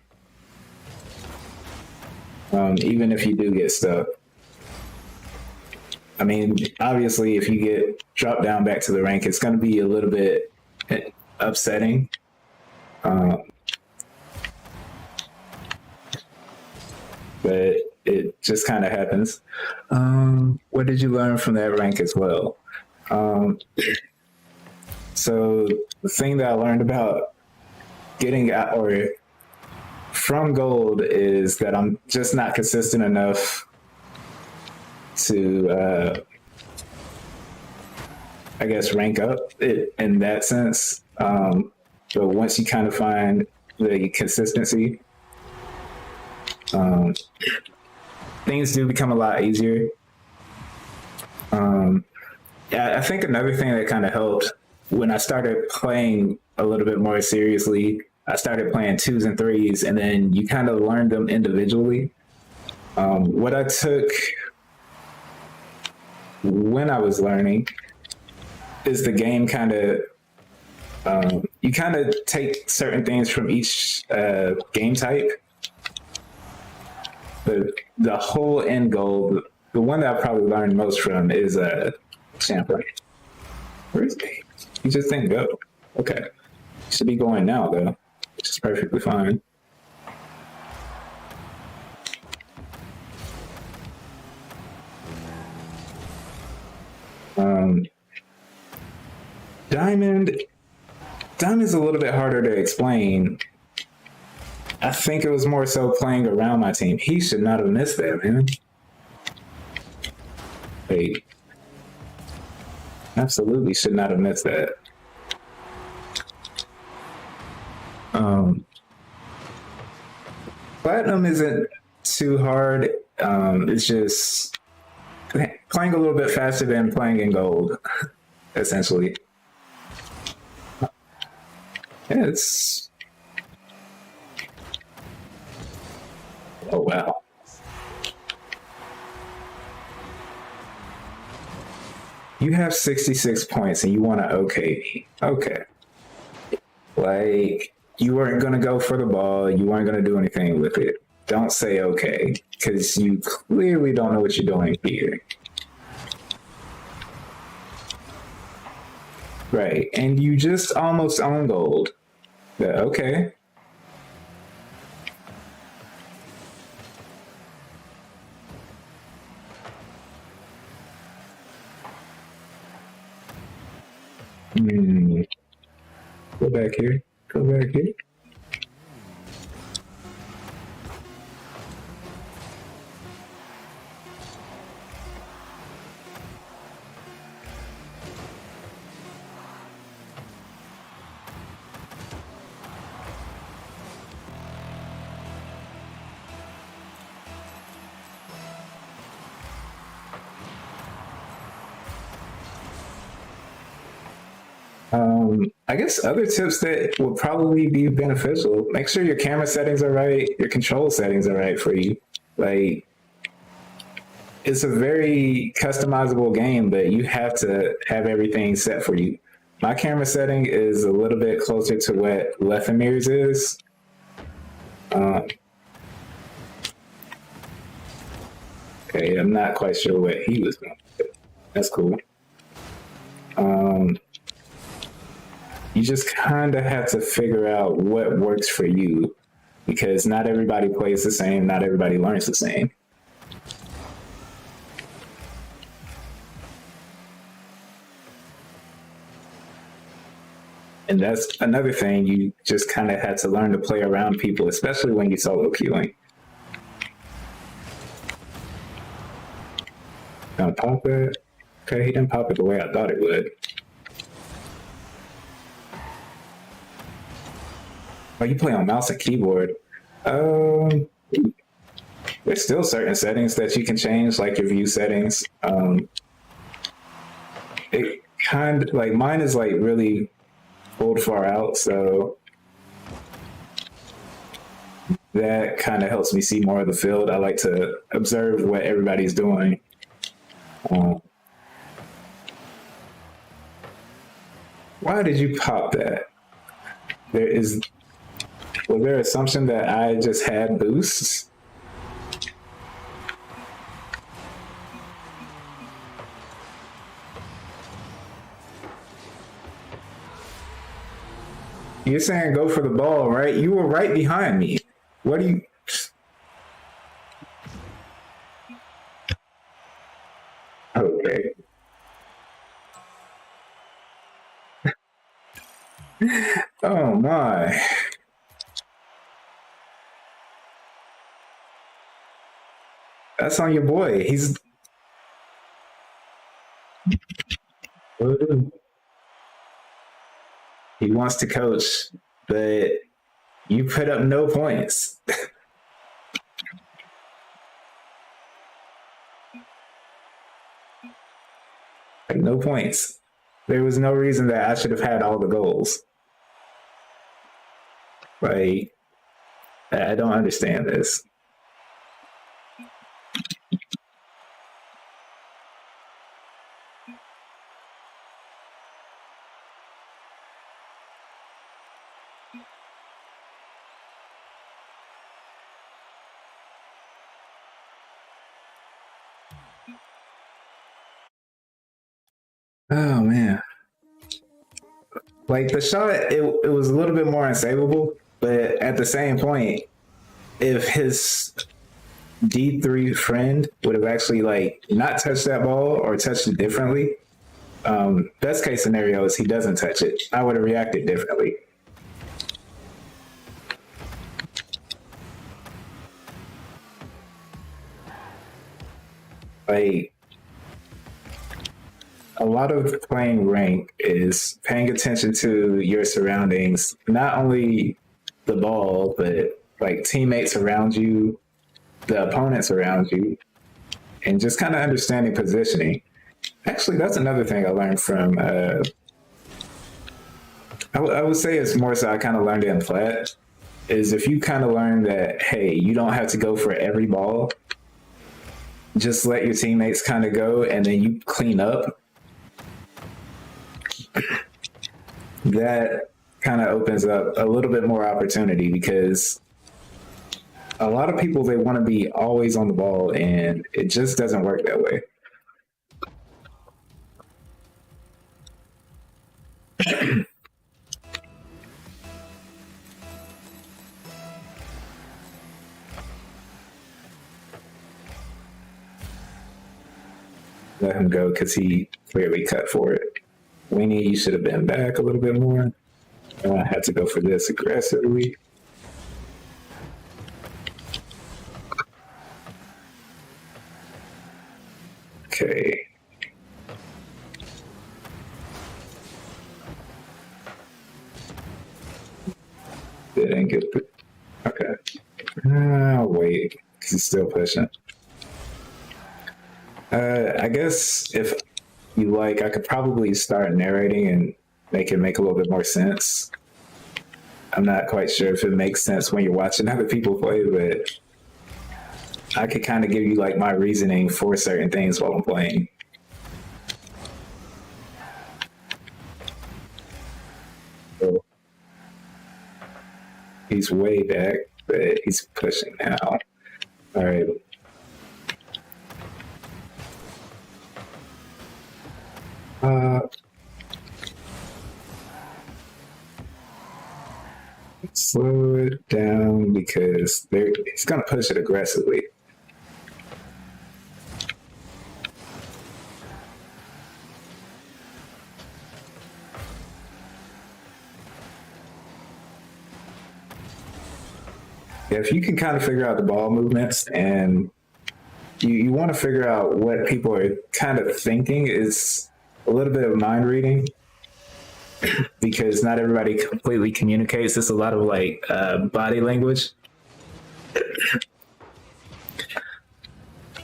Even if you do get stuck. I mean, obviously, if you get dropped down back to the rank, it's going to be a little bit upsetting. But it just kind of happens. What did you learn from that rank as well? So the thing that I learned about getting out or from gold is that I'm just not consistent enough to, I guess, rank up it in that sense. But once you kind of find the consistency, things do become a lot easier. Yeah, I think another thing that kind of helped when I started playing a little bit more seriously, I started playing 2s and 3s, and then you kind of learn them individually. What I took when I was learning is the game kind of, you kind of take certain things from each game type. The whole end goal, the one that I probably learned most from is Champa. Where is he? He just didn't go. Okay. Should be going now, though, which is perfectly fine. Diamond, Done is a little bit harder to explain. I think it was more so playing around my team. He should not have missed that, man. Like, absolutely should not have missed that. Platinum isn't too hard. It's just playing a little bit faster than playing in gold, essentially. Yeah, it's... Oh, wow. You have 66 points and you want to okay me. Okay. Like, you weren't going to go for the ball. You weren't going to do anything with it. Don't say okay, because you clearly don't know what you're doing here. Right. And you just almost own gold. Yeah, okay. Go back here. Go back here. I guess other tips that would probably be beneficial, make sure your camera settings are right, your control settings are right for you. Like, it's a very customizable game, but you have to have everything set for you. My camera setting is a little bit closer to what Lethamir's is. Okay, I'm not quite sure what he was doing. That's cool. You just kind of have to figure out what works for you, because not everybody plays the same, not everybody learns the same. And that's another thing, you just kind of had to learn to play around people, especially when you solo queuing. Gonna pop it. Okay, he didn't pop it the way I thought it would. Oh, you play on mouse and keyboard. There's still certain settings that you can change, like your view settings. It kind of, like, mine is like really pulled far out, so that kind of helps me see more of the field. I like to observe what everybody's doing. Why did you pop that? Was there an assumption that I just had boosts? You're saying go for the ball, right? You were right behind me. What do you... Okay. Oh my. That's on your boy. He's... He wants to coach, but you put up no points. Like, no points. There was no reason that I should have had all the goals. Like, I don't understand this. Oh man. Like, the shot, it was a little bit more unsavable, but at the same point, if his D3 friend would have actually, like, not touched that ball or touched it differently, Best case scenario is he doesn't touch it. I would have reacted differently. Like, a lot of playing rank is paying attention to your surroundings, not only the ball, but like teammates around you, the opponents around you, and just kind of understanding positioning. Actually, that's another thing I learned from. I would say it's more so I kind of learned it in flat. Is if you kind of learn that, hey, you don't have to go for every ball. Just let your teammates kind of go, and then you clean up. That kind of opens up a little bit more opportunity, because a lot of people, they want to be always on the ball, and it just doesn't work that way. Let him go because he clearly cut for it. Weenie, you should have been back a little bit more. I had to go for this aggressively. Okay. Didn't get the. Okay. I'll wait because he's still pushing. I guess if you like, I could probably start narrating and make it make a little bit more sense. I'm not quite sure if it makes sense when you're watching other people play, but I could kind of give you like my reasoning for certain things while I'm playing. So, he's way back, but he's pushing now. All right. Slow it down because he's going to push it aggressively. Yeah, if you can kind of figure out the ball movements, and you want to figure out what people are kind of thinking, is a little bit of mind reading, because not everybody completely communicates. There's a lot of like body language.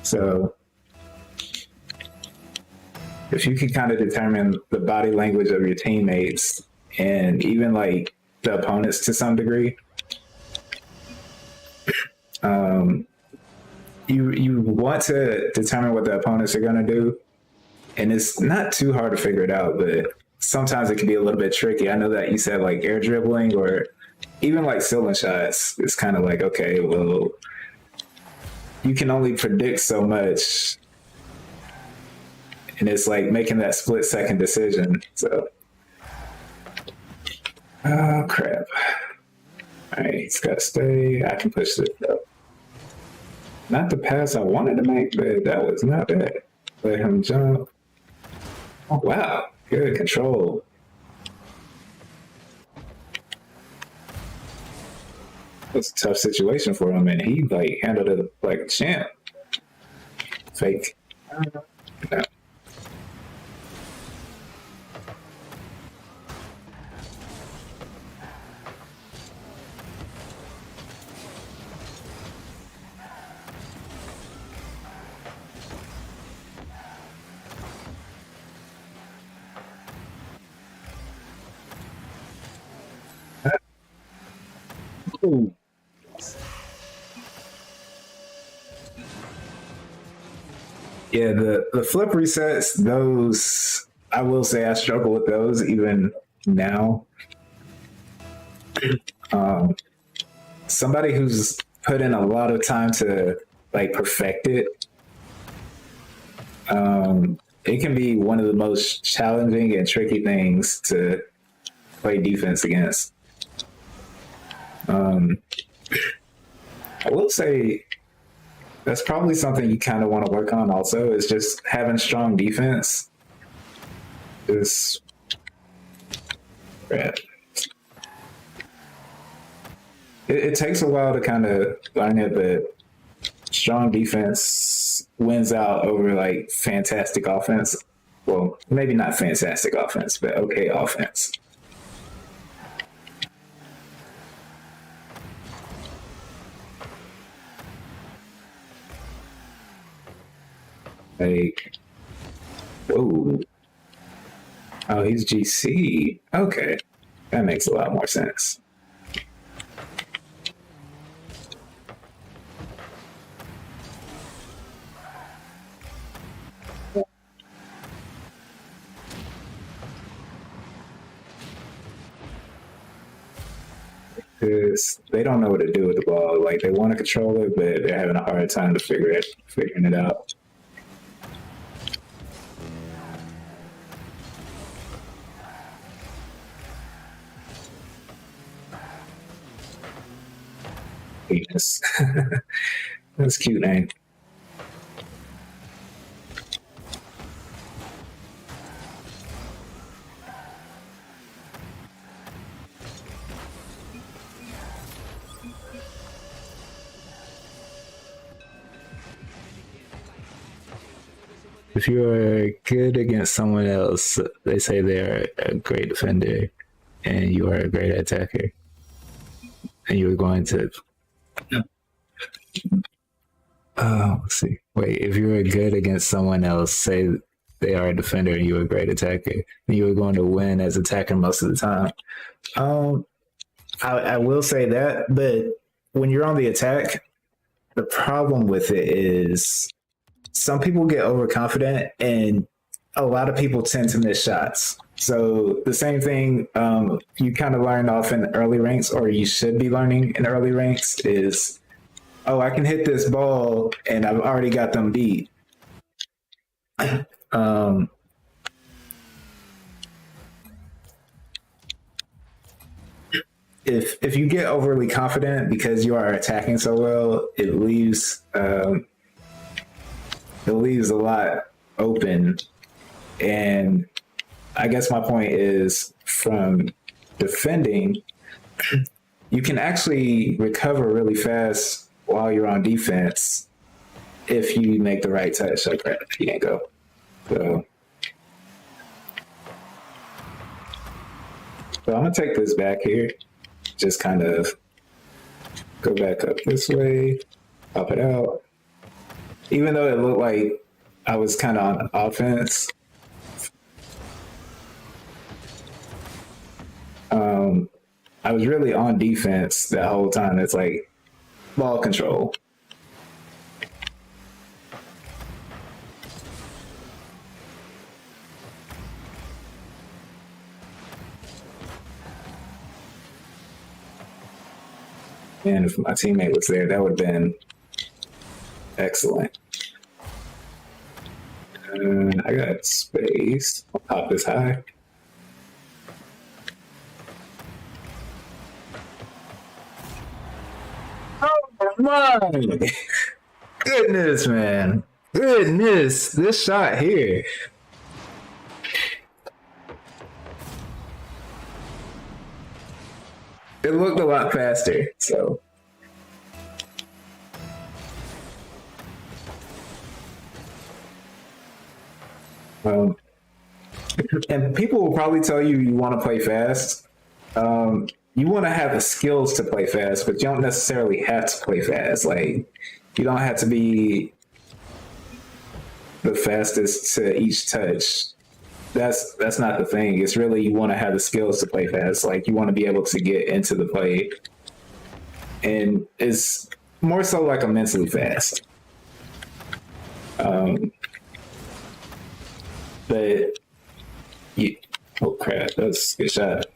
So if you can kind of determine the body language of your teammates and even like the opponents to some degree, you want to determine what the opponents are going to do. And it's not too hard to figure it out, but sometimes it can be a little bit tricky. I know that you said like air dribbling or even like ceiling shots. It's kind of like, okay, well, you can only predict so much. And it's like making that split second decision. So, oh, crap. All right, he's got to stay. I can push this up. Not the pass I wanted to make, but that was not bad. Let him jump. Oh, wow. Good control. It's a tough situation for him, and he like handled it like a champ. Fake. No. Ooh. Yeah, the flip resets, those, I will say I struggle with those even now. Somebody who's put in a lot of time to like perfect it, it can be one of the most challenging and tricky things to play defense against. I will say that's probably something you kind of want to work on also, is just having strong defense. Is crap. It takes a while to kind of learn it, but strong defense wins out over like fantastic offense. Well, maybe not fantastic offense, but okay offense. Like, whoa. Oh, he's GC. Okay. That makes a lot more sense. Because they don't know what to do with the ball. Like they want to control it, but they're having a hard time to figuring it out. Venus. That's a cute name. If you are good against someone else, they say they're a great defender and you are a great attacker. And you're going to. Oh, let's see. Wait, if you are good against someone else, say they are a defender and you're a great attacker, and you are going to win as attacker most of the time. I will say that, but when you're on the attack, the problem with it is some people get overconfident and a lot of people tend to miss shots. So the same thing you kind of learn off in early ranks, or you should be learning in early ranks, is, oh, I can hit this ball and I've already got them beat. If you get overly confident because you are attacking so well, it leaves a lot open. And I guess my point is, from defending, you can actually recover really fast while you're on defense if you make the right touch. Like that, you can't go. So I'm gonna take this back here. Just kind of go back up this way, pop it out. Even though it looked like I was kind of on offense, I was really on defense that whole time. It's like ball control. And if my teammate was there, that would have been excellent. I got space. I'll pop this high. Oh my goodness, man. Goodness, this shot here. It looked a lot faster, so. And people will probably tell you you want to play fast. You want to have the skills to play fast, but you don't necessarily have to play fast. Like, you don't have to be the fastest to each touch. That's not the thing. It's really, you want to have the skills to play fast. Like, you want to be able to get into the play, and it's more so like a mentally fast. But oh crap, that's a good shot.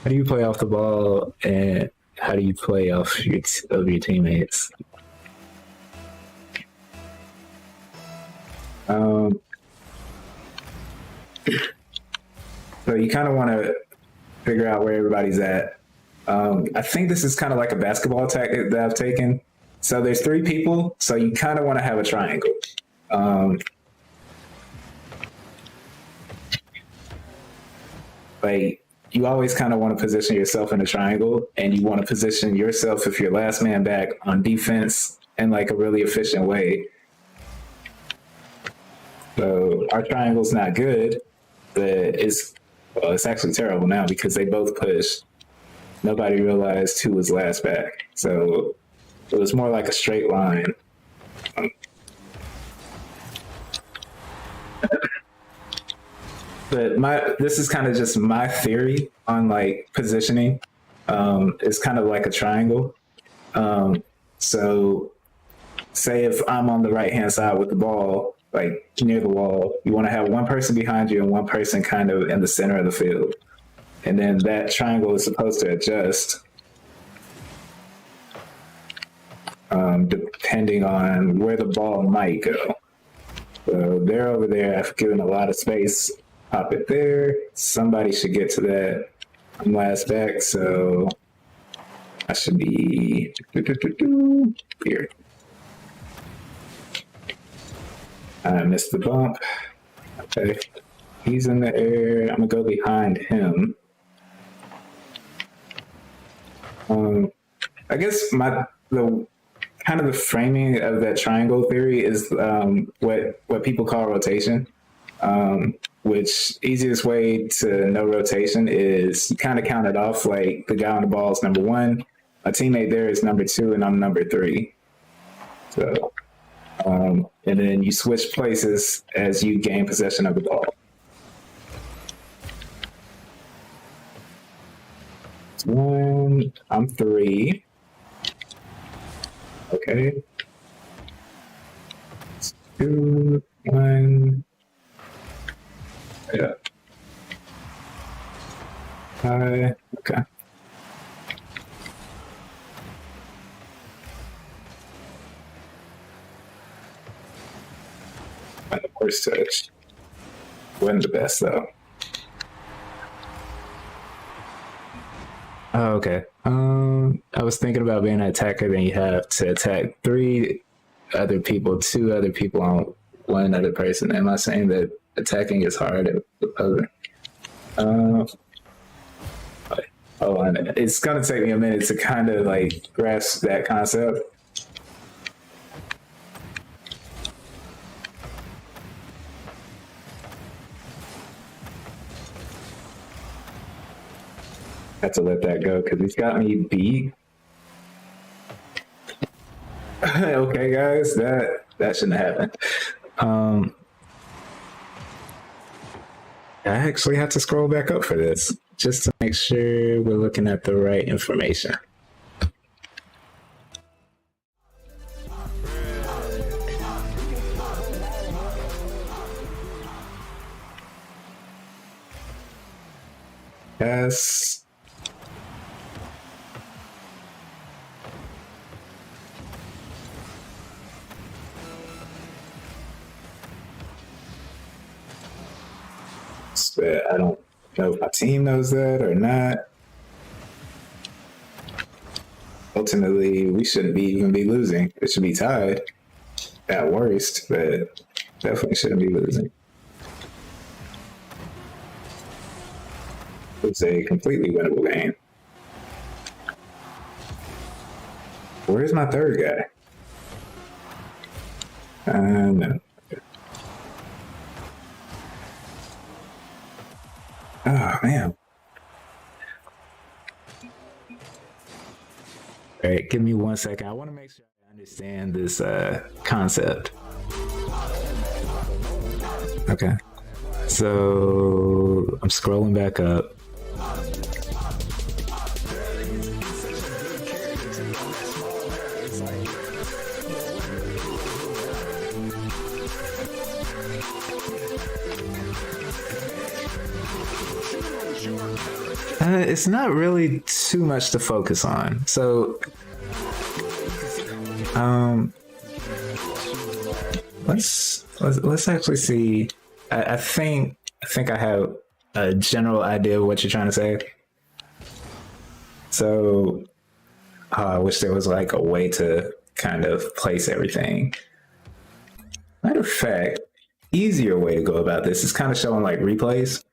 How do you play off the ball, and how do you play off of your teammates? So you kind of want to figure out where everybody's at I think this is kind of like a basketball tactic that I've taken. So there's three people, so you kind of want to have a triangle. Um, like you always kind of want to position yourself in a triangle, and you want to position yourself if you're last man back on defense in like a really efficient way. So our triangle's not good, but it's actually terrible now because they both pushed. Nobody realized who was last back, so it was more like a straight line. Um, but this is kind of just my theory on like positioning. It's kind of like a triangle. So say if I'm on the right hand side with the ball, like near the wall, you want to have one person behind you and one person kind of in the center of the field. And then that triangle is supposed to adjust depending on where the ball might go. So they're over there. I've given a lot of space. Pop it there. Somebody should get to that. I'm last back, so I should be here. I missed the bump. Okay. He's in the air. I'm gonna go behind him. I guess the kind of the framing of that triangle theory is what people call rotation. Which easiest way to know rotation is you kind of count it off like the guy on the ball is number one, a teammate there is number two, and I'm number three. So, and then you switch places as you gain possession of the ball. It's one, I'm three. Okay. It's two, one. Yeah. Hi. Okay. And of course, touch. Wasn't the best though. Oh, okay. I was thinking about being an attacker, then you have to attack two other people on one other person. Am I saying that attacking is hard at the other? Oh, and it's gonna take me a minute to kind of like grasp that concept. I have to let that go because he's got me beat. Okay, guys, that shouldn't happen. I actually have to scroll back up for this just to make sure we're looking at the right information. Yes. But I don't know if my team knows that or not. Ultimately, we shouldn't even be losing. It should be tied at worst, but definitely shouldn't be losing. It's a completely winnable game. Where's my third guy? No. Oh, man. All right, give me 1 second. I want to make sure I understand this concept. Okay. So I'm scrolling back up. It's not really too much to focus on. So, let's actually see. I think I have a general idea of what you're trying to say. So I wish there was like a way to kind of place everything. Matter of fact, easier way to go about this is kind of showing like replays.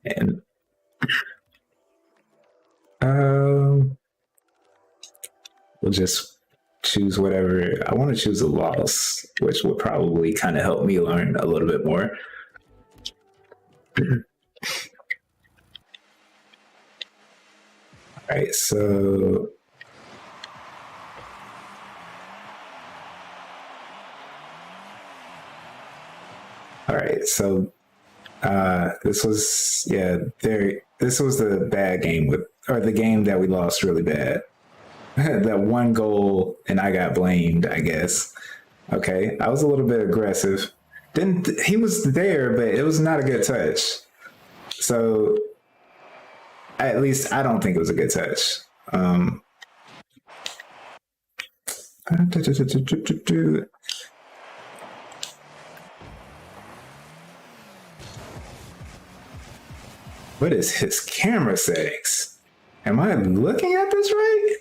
And we'll just choose whatever. I want to choose a loss, which would probably kind of help me learn a little bit more. All right, so all right, so this was this was the bad game or the game that we lost really bad. That one goal and I got blamed, I guess. Okay, I was a little bit aggressive. He was there, but it was not a good touch. So at least I don't think it was a good touch. What is his camera settings? Am I looking at this right?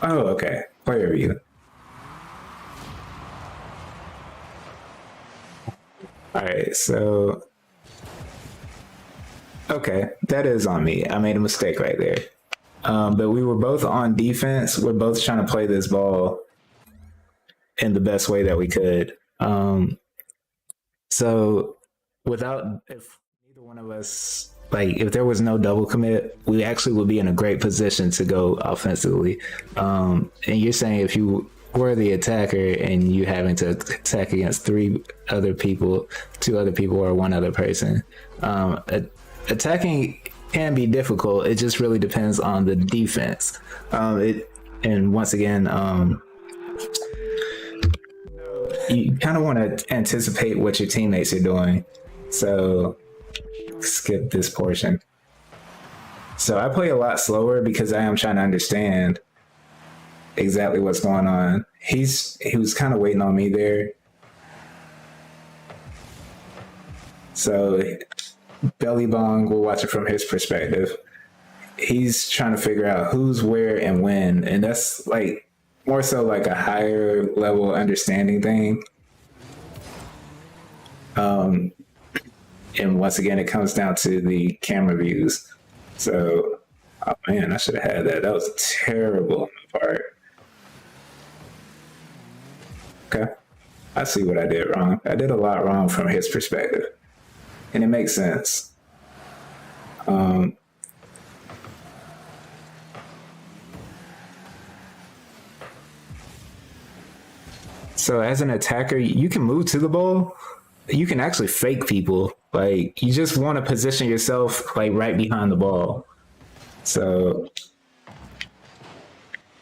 Oh, okay. Player view. All right, so okay, that is on me. I made a mistake right there. But we were both on defense. We're both trying to play this ball in the best way that we could. So if neither one of us, like if there was no double commit, we actually would be in a great position to go offensively. And you're saying if you were the attacker and you having to attack against two other people or one other person, attacking can be difficult. It just really depends on the defense. And once again, you kind of want to anticipate what your teammates are doing. So skip this portion. So I play a lot slower because I am trying to understand exactly what's going on. He was kind of waiting on me there. So Belly Bong, we'll watch it from his perspective. He's trying to figure out who's where and when, and that's like more so like a higher level understanding thing. And once again, it comes down to the camera views. So, oh man, I should have had that. That was terrible on my part. Okay, I see what I did wrong. I did a lot wrong from his perspective, and it makes sense. So as an attacker, you can move to the ball. You can actually fake people. Like you just want to position yourself like right behind the ball. So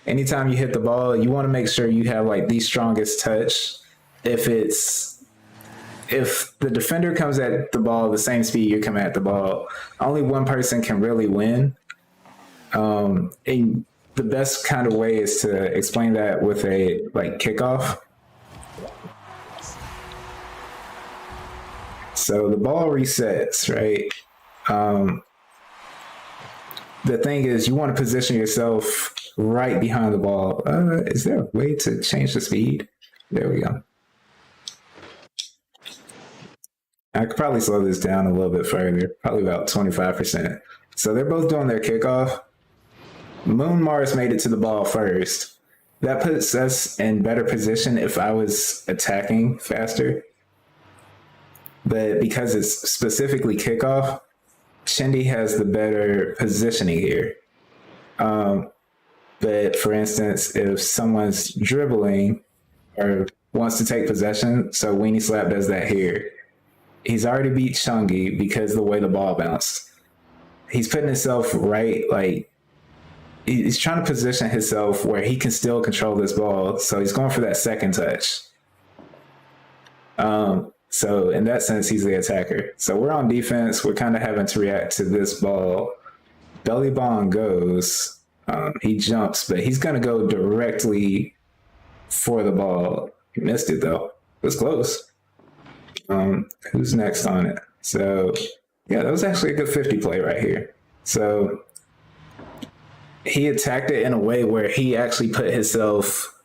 anytime you hit the ball, you want to make sure you have like the strongest touch. If the defender comes at the ball the same speed you're coming at the ball, only one person can really win. And the best kind of way is to explain that with a like kickoff. So the ball resets, right? The thing is, you want to position yourself right behind the ball. Is there a way to change the speed? There we go. I could probably slow this down a little bit further, probably about 25%. So they're both doing their kickoff. Moon Mars made it to the ball first. That puts us in better position if I was attacking faster. But because it's specifically kickoff, Shindy has the better positioning here. But for instance, if someone's dribbling or wants to take possession, so Weenie Slap does that here. He's already beat Chungi because of the way the ball bounced. He's putting himself right, like he's trying to position himself where he can still control this ball. So he's going for that second touch. So in that sense, he's the attacker. So we're on defense. We're kind of having to react to this ball. Belly Bong goes. He jumps, but he's going to go directly for the ball. He missed it, though. It was close. Who's next on it? So Yeah, that was actually a good 50 play right here. So he attacked it in a way where he actually put himself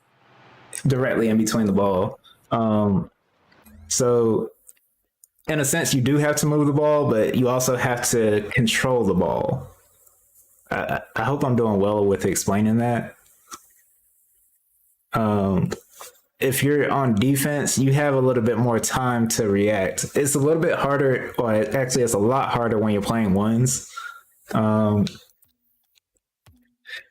directly in between the ball. So in a sense, you do have to move the ball, but you also have to control the ball. I hope I'm doing well with explaining that. If you're on defense, you have a little bit more time to react. It's a little bit harder, or actually, it's a lot harder when you're playing ones. I'm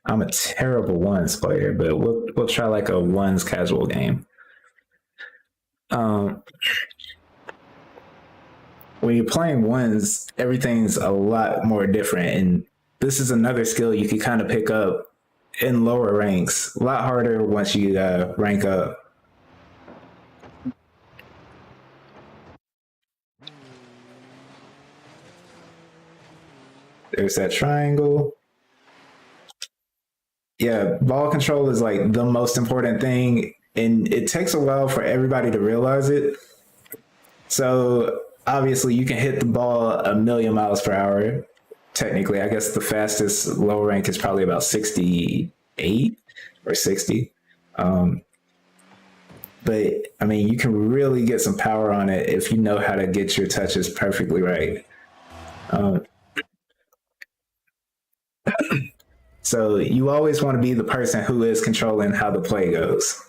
a terrible ones player, but we'll try like a ones casual game. When you're playing ones, everything's a lot more different, and this is another skill you can kind of pick up in lower ranks. A lot harder once you rank up. There's that triangle. Yeah, ball control is like the most important thing, and it takes a while for everybody to realize it. So obviously, you can hit the ball a million miles per hour. Technically, I guess the fastest low rank is probably about 68 or 60. But I mean, you can really get some power on it if you know how to get your touches perfectly right. So you always want to be the person who is controlling how the play goes.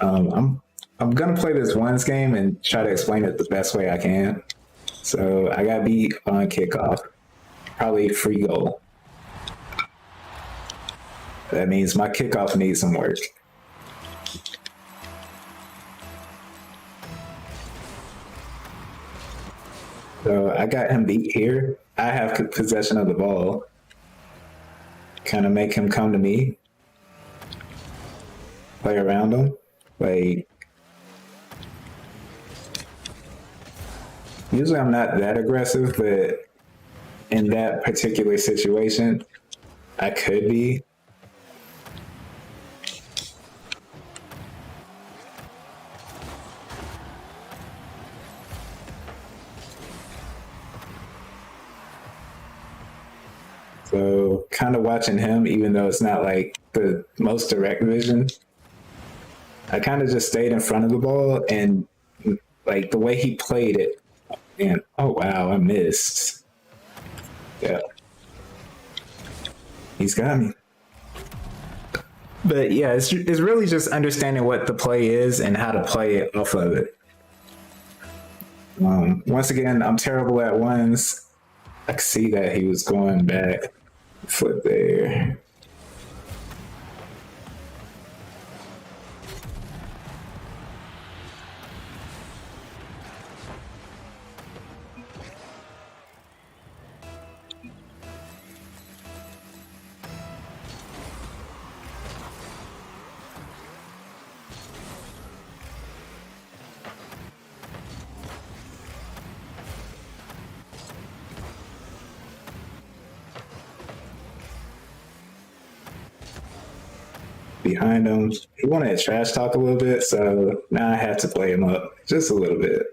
I'm gonna play this ones game and try to explain it the best way I can. So I gotta be on kickoff, probably free goal. That means my kickoff needs some work. So I got him beat here. I have possession of the ball. Kind of make him come to me. Play around him. Like, usually I'm not that aggressive, but in that particular situation, I could be. So kind of watching him, even though it's not like the most direct vision, I kind of just stayed in front of the ball, and like the way he played it, and oh wow, I missed. Yeah, he's got me. But yeah, it's really just understanding what the play is and how to play it off of it. Once again, I'm terrible at ones. I could see that he was going back. Foot there. Behind him. He wanted to trash talk a little bit, so now I have to play him up just a little bit.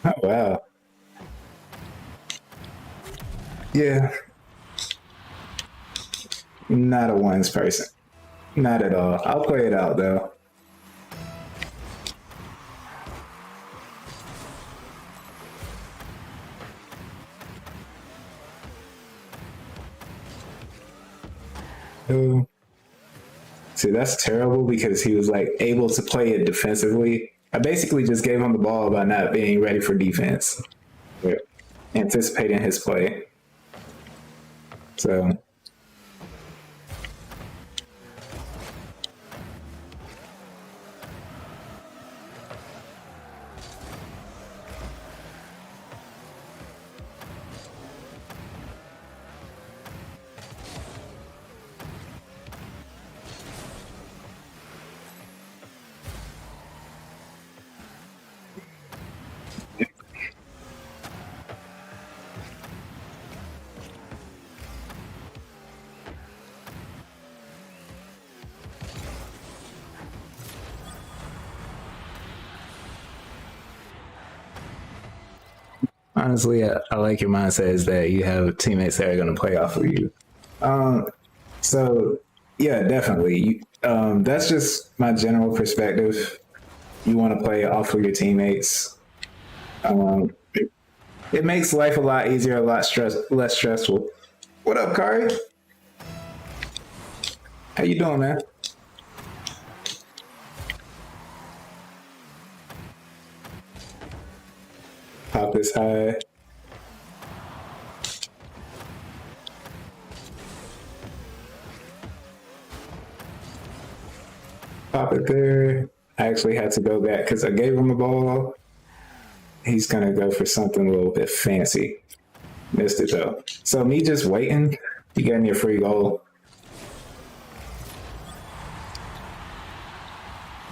Oh, wow. Yeah. Not a ones person. Not at all. I'll play it out though. Oh. See, that's terrible because he was like able to play it defensively. I basically just gave him the ball by not being ready for defense, anticipating his play. So Honestly, I like your mindset is that you have teammates that are going to play off of you. Um, so yeah, definitely. That's just my general perspective. You want to play off of your teammates. Um, it makes life a lot easier, a lot less stressful. What up, Kari? How you doing, man? Pop this high. Pop it there. I actually had to go back because I gave him the ball. He's gonna go for something a little bit fancy. Missed it though. So me just waiting, you got me a free goal.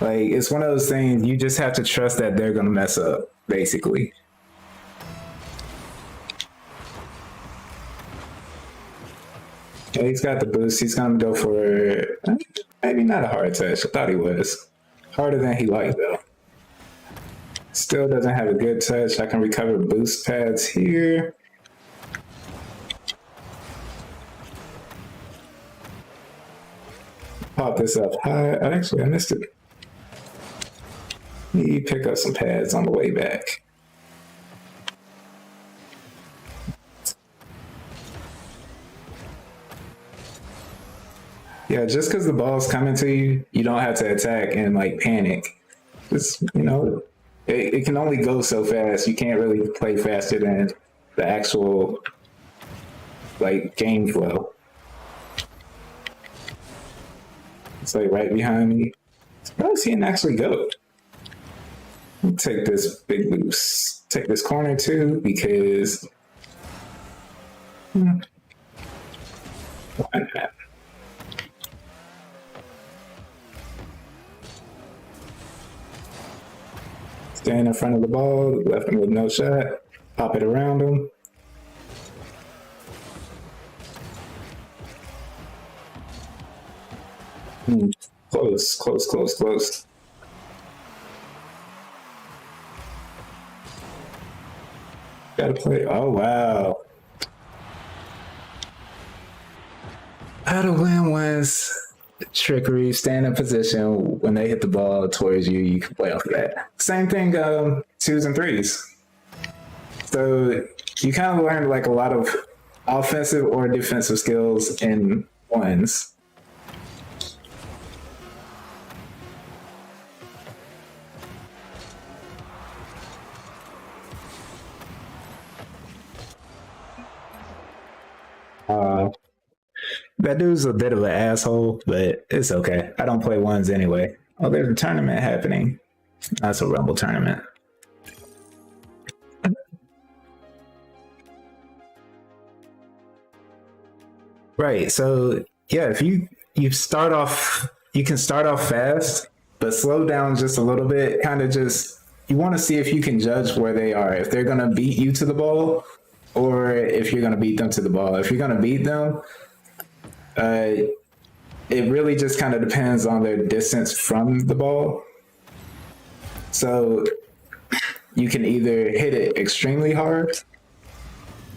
Like it's one of those things you just have to trust that they're gonna mess up, basically. Yeah, he's got the boost. He's gonna go for maybe not a hard touch. I thought he was harder than he liked though. Still doesn't have a good touch. I can recover boost pads here. Pop this up high. Actually, I missed it. Let me pick up some pads on the way back. Yeah, just because the ball's coming to you, you don't have to attack and like panic. Just, it can only go so fast. You can't really play faster than the actual like game flow. It's like right behind me. Surprised he didn't actually go. Take this big boost. Take this corner too because why not? Stand in front of the ball, left him with no shot. Pop it around him. Close, close, close, close. Gotta play. Oh, wow. How to win was trickery, stand in position. When they hit the ball towards you, you can play off of that. Same thing, twos and threes. So you kind of learned like a lot of offensive or defensive skills in ones. That dude's a bit of an asshole, but it's okay. I don't play ones anyway. Oh, there's a tournament happening. That's a Rumble tournament. Right. So yeah, if you start off, you can start off fast, but slow down just a little bit. Kind of just you want to see if you can judge where they are. If they're gonna beat you to the ball, or if you're gonna beat them to the ball. If you're gonna beat them, it really just kind of depends on their distance from the ball. So you can either hit it extremely hard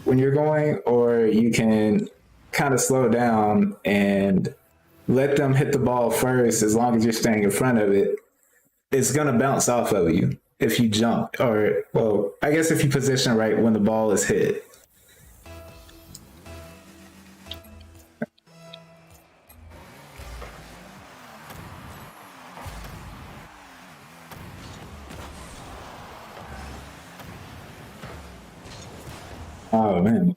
when you're going, or you can kind of slow down and let them hit the ball first. As long as you're staying in front of it, it's going to bounce off of you if you jump, or, well, I guess if you position right when the ball is hit. Oh man.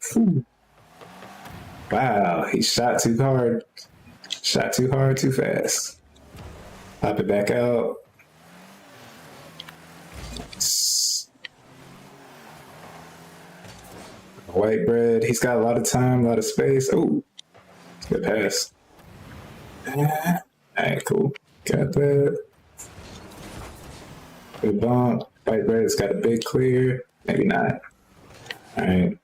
Wow, he shot too hard. Shot too hard, too fast. Pop it back out. White bread. He's got a lot of time, a lot of space. Oh, good pass. All right, cool. Got that. Good bump. White bread's got a big clear. Maybe not. All right.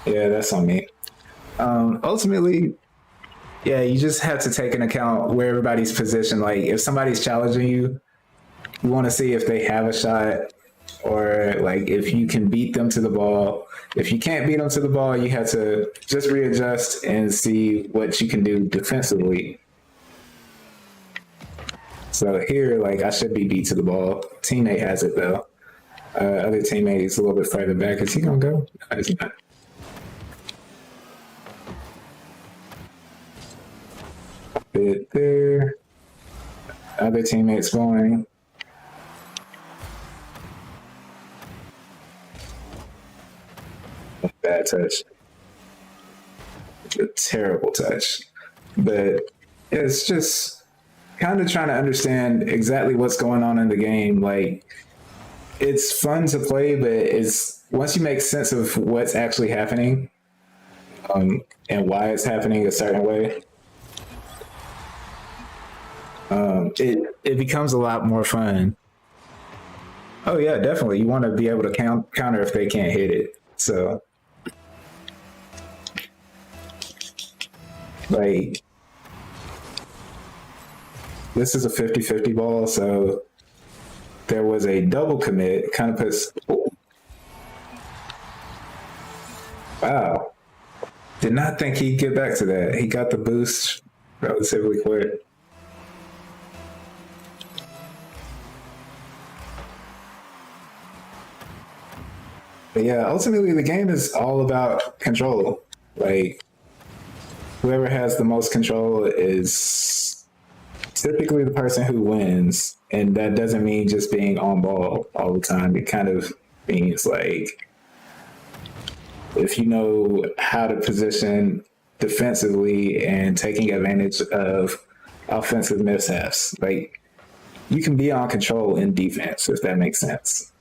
Yeah, that's on me. Ultimately, yeah, you just have to take into account where everybody's positioned. Like, if somebody's challenging you, you want to see if they have a shot or like if you can beat them to the ball. If you can't beat them to the ball, you have to just readjust and see what you can do defensively. So here, like I should be beat to the ball. Teammate has it though. Other teammate is a little bit further back. Is he gonna go? No, he's not. Bit there. Other teammates going. Bad touch. A terrible touch. But it's just kind of trying to understand exactly what's going on in the game. Like, it's fun to play, but it's once you make sense of what's actually happening, and why it's happening a certain way, it becomes a lot more fun. Oh yeah, definitely. You want to be able to counter if they can't hit it. So like this is a 50-50 ball, so there was a double commit. Kind of puts. Oh, wow. Did not think he'd get back to that. He got the boost relatively quick. But yeah, ultimately the game is all about control. Like whoever has the most control is typically the person who wins. And that doesn't mean just being on ball all the time. It kind of means like if you know how to position defensively and taking advantage of offensive mishaps, like you can be on control in defense, if that makes sense.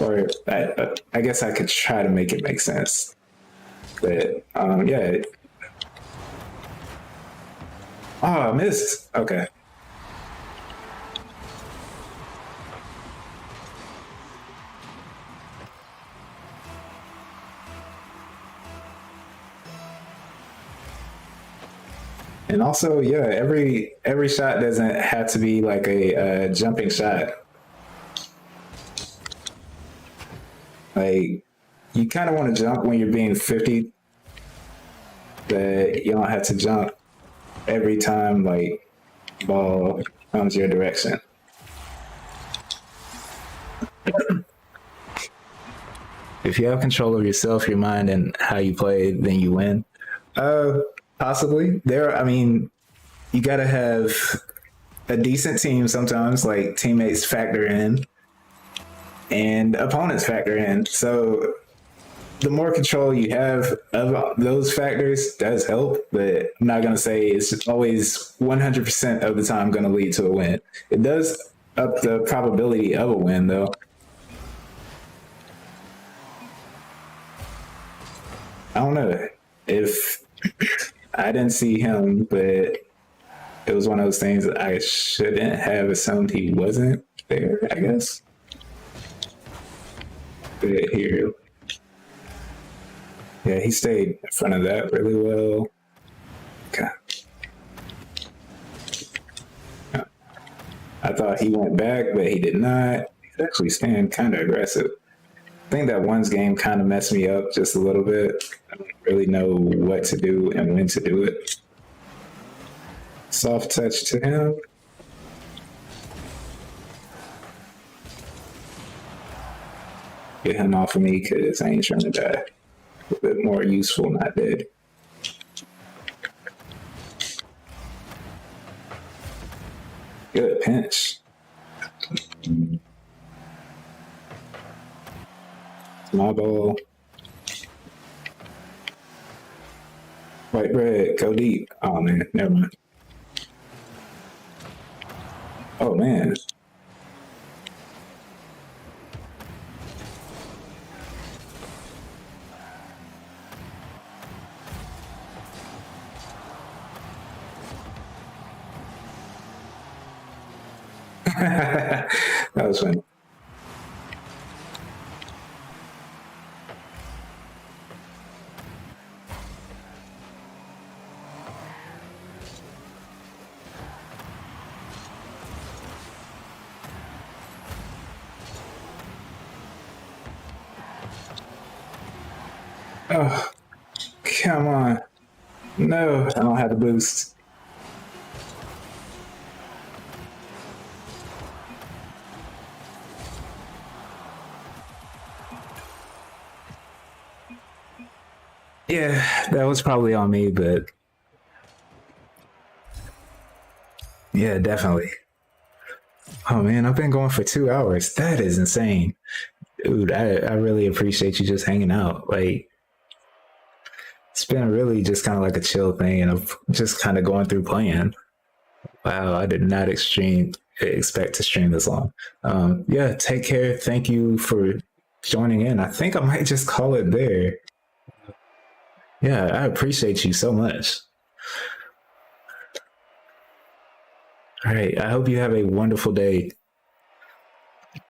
Or I guess I could try to make it make sense. But yeah. Oh, I missed. Okay. And also, yeah, every shot doesn't have to be like a jumping shot. Like you kind of want to jump when you're being 50, but you don't have to jump every time like ball comes your direction. If you have control of yourself, your mind, and how you play, then you win. Uh, Possibly. I mean, you got to have a decent team sometimes. Like teammates factor in, and opponents factor in. So the more control you have of those factors does help, but I'm not going to say it's always 100% of the time going to lead to a win. It does up the probability of a win, though. I don't know if I didn't see him, but it was one of those things that I shouldn't have assumed he wasn't there, I guess. But here, yeah, he stayed in front of that really well. Okay. I thought he went back, but he did not. He's actually staying kind of aggressive. I think that one's game kind of messed me up just a little bit. I don't really know what to do and when to do it. Soft touch to him. Get him off of me because I ain't trying to die. A bit more useful, not dead. Good pinch. My ball. White bread, go deep. Oh man, never mind. Oh man. That was funny. Oh, come on. No, I don't have the boost. Yeah, that was probably on me, but yeah, definitely. Oh man, I've been going for 2 hours. That is insane. Dude, I really appreciate you just hanging out. Like, it's been really just kind of like a chill thing, and I've just kind of going through playing. Wow, I did not expect to stream this long. Yeah, take care. Thank you for joining in. I think I might just call it there. Yeah, I appreciate you so much. All right, I hope you have a wonderful day.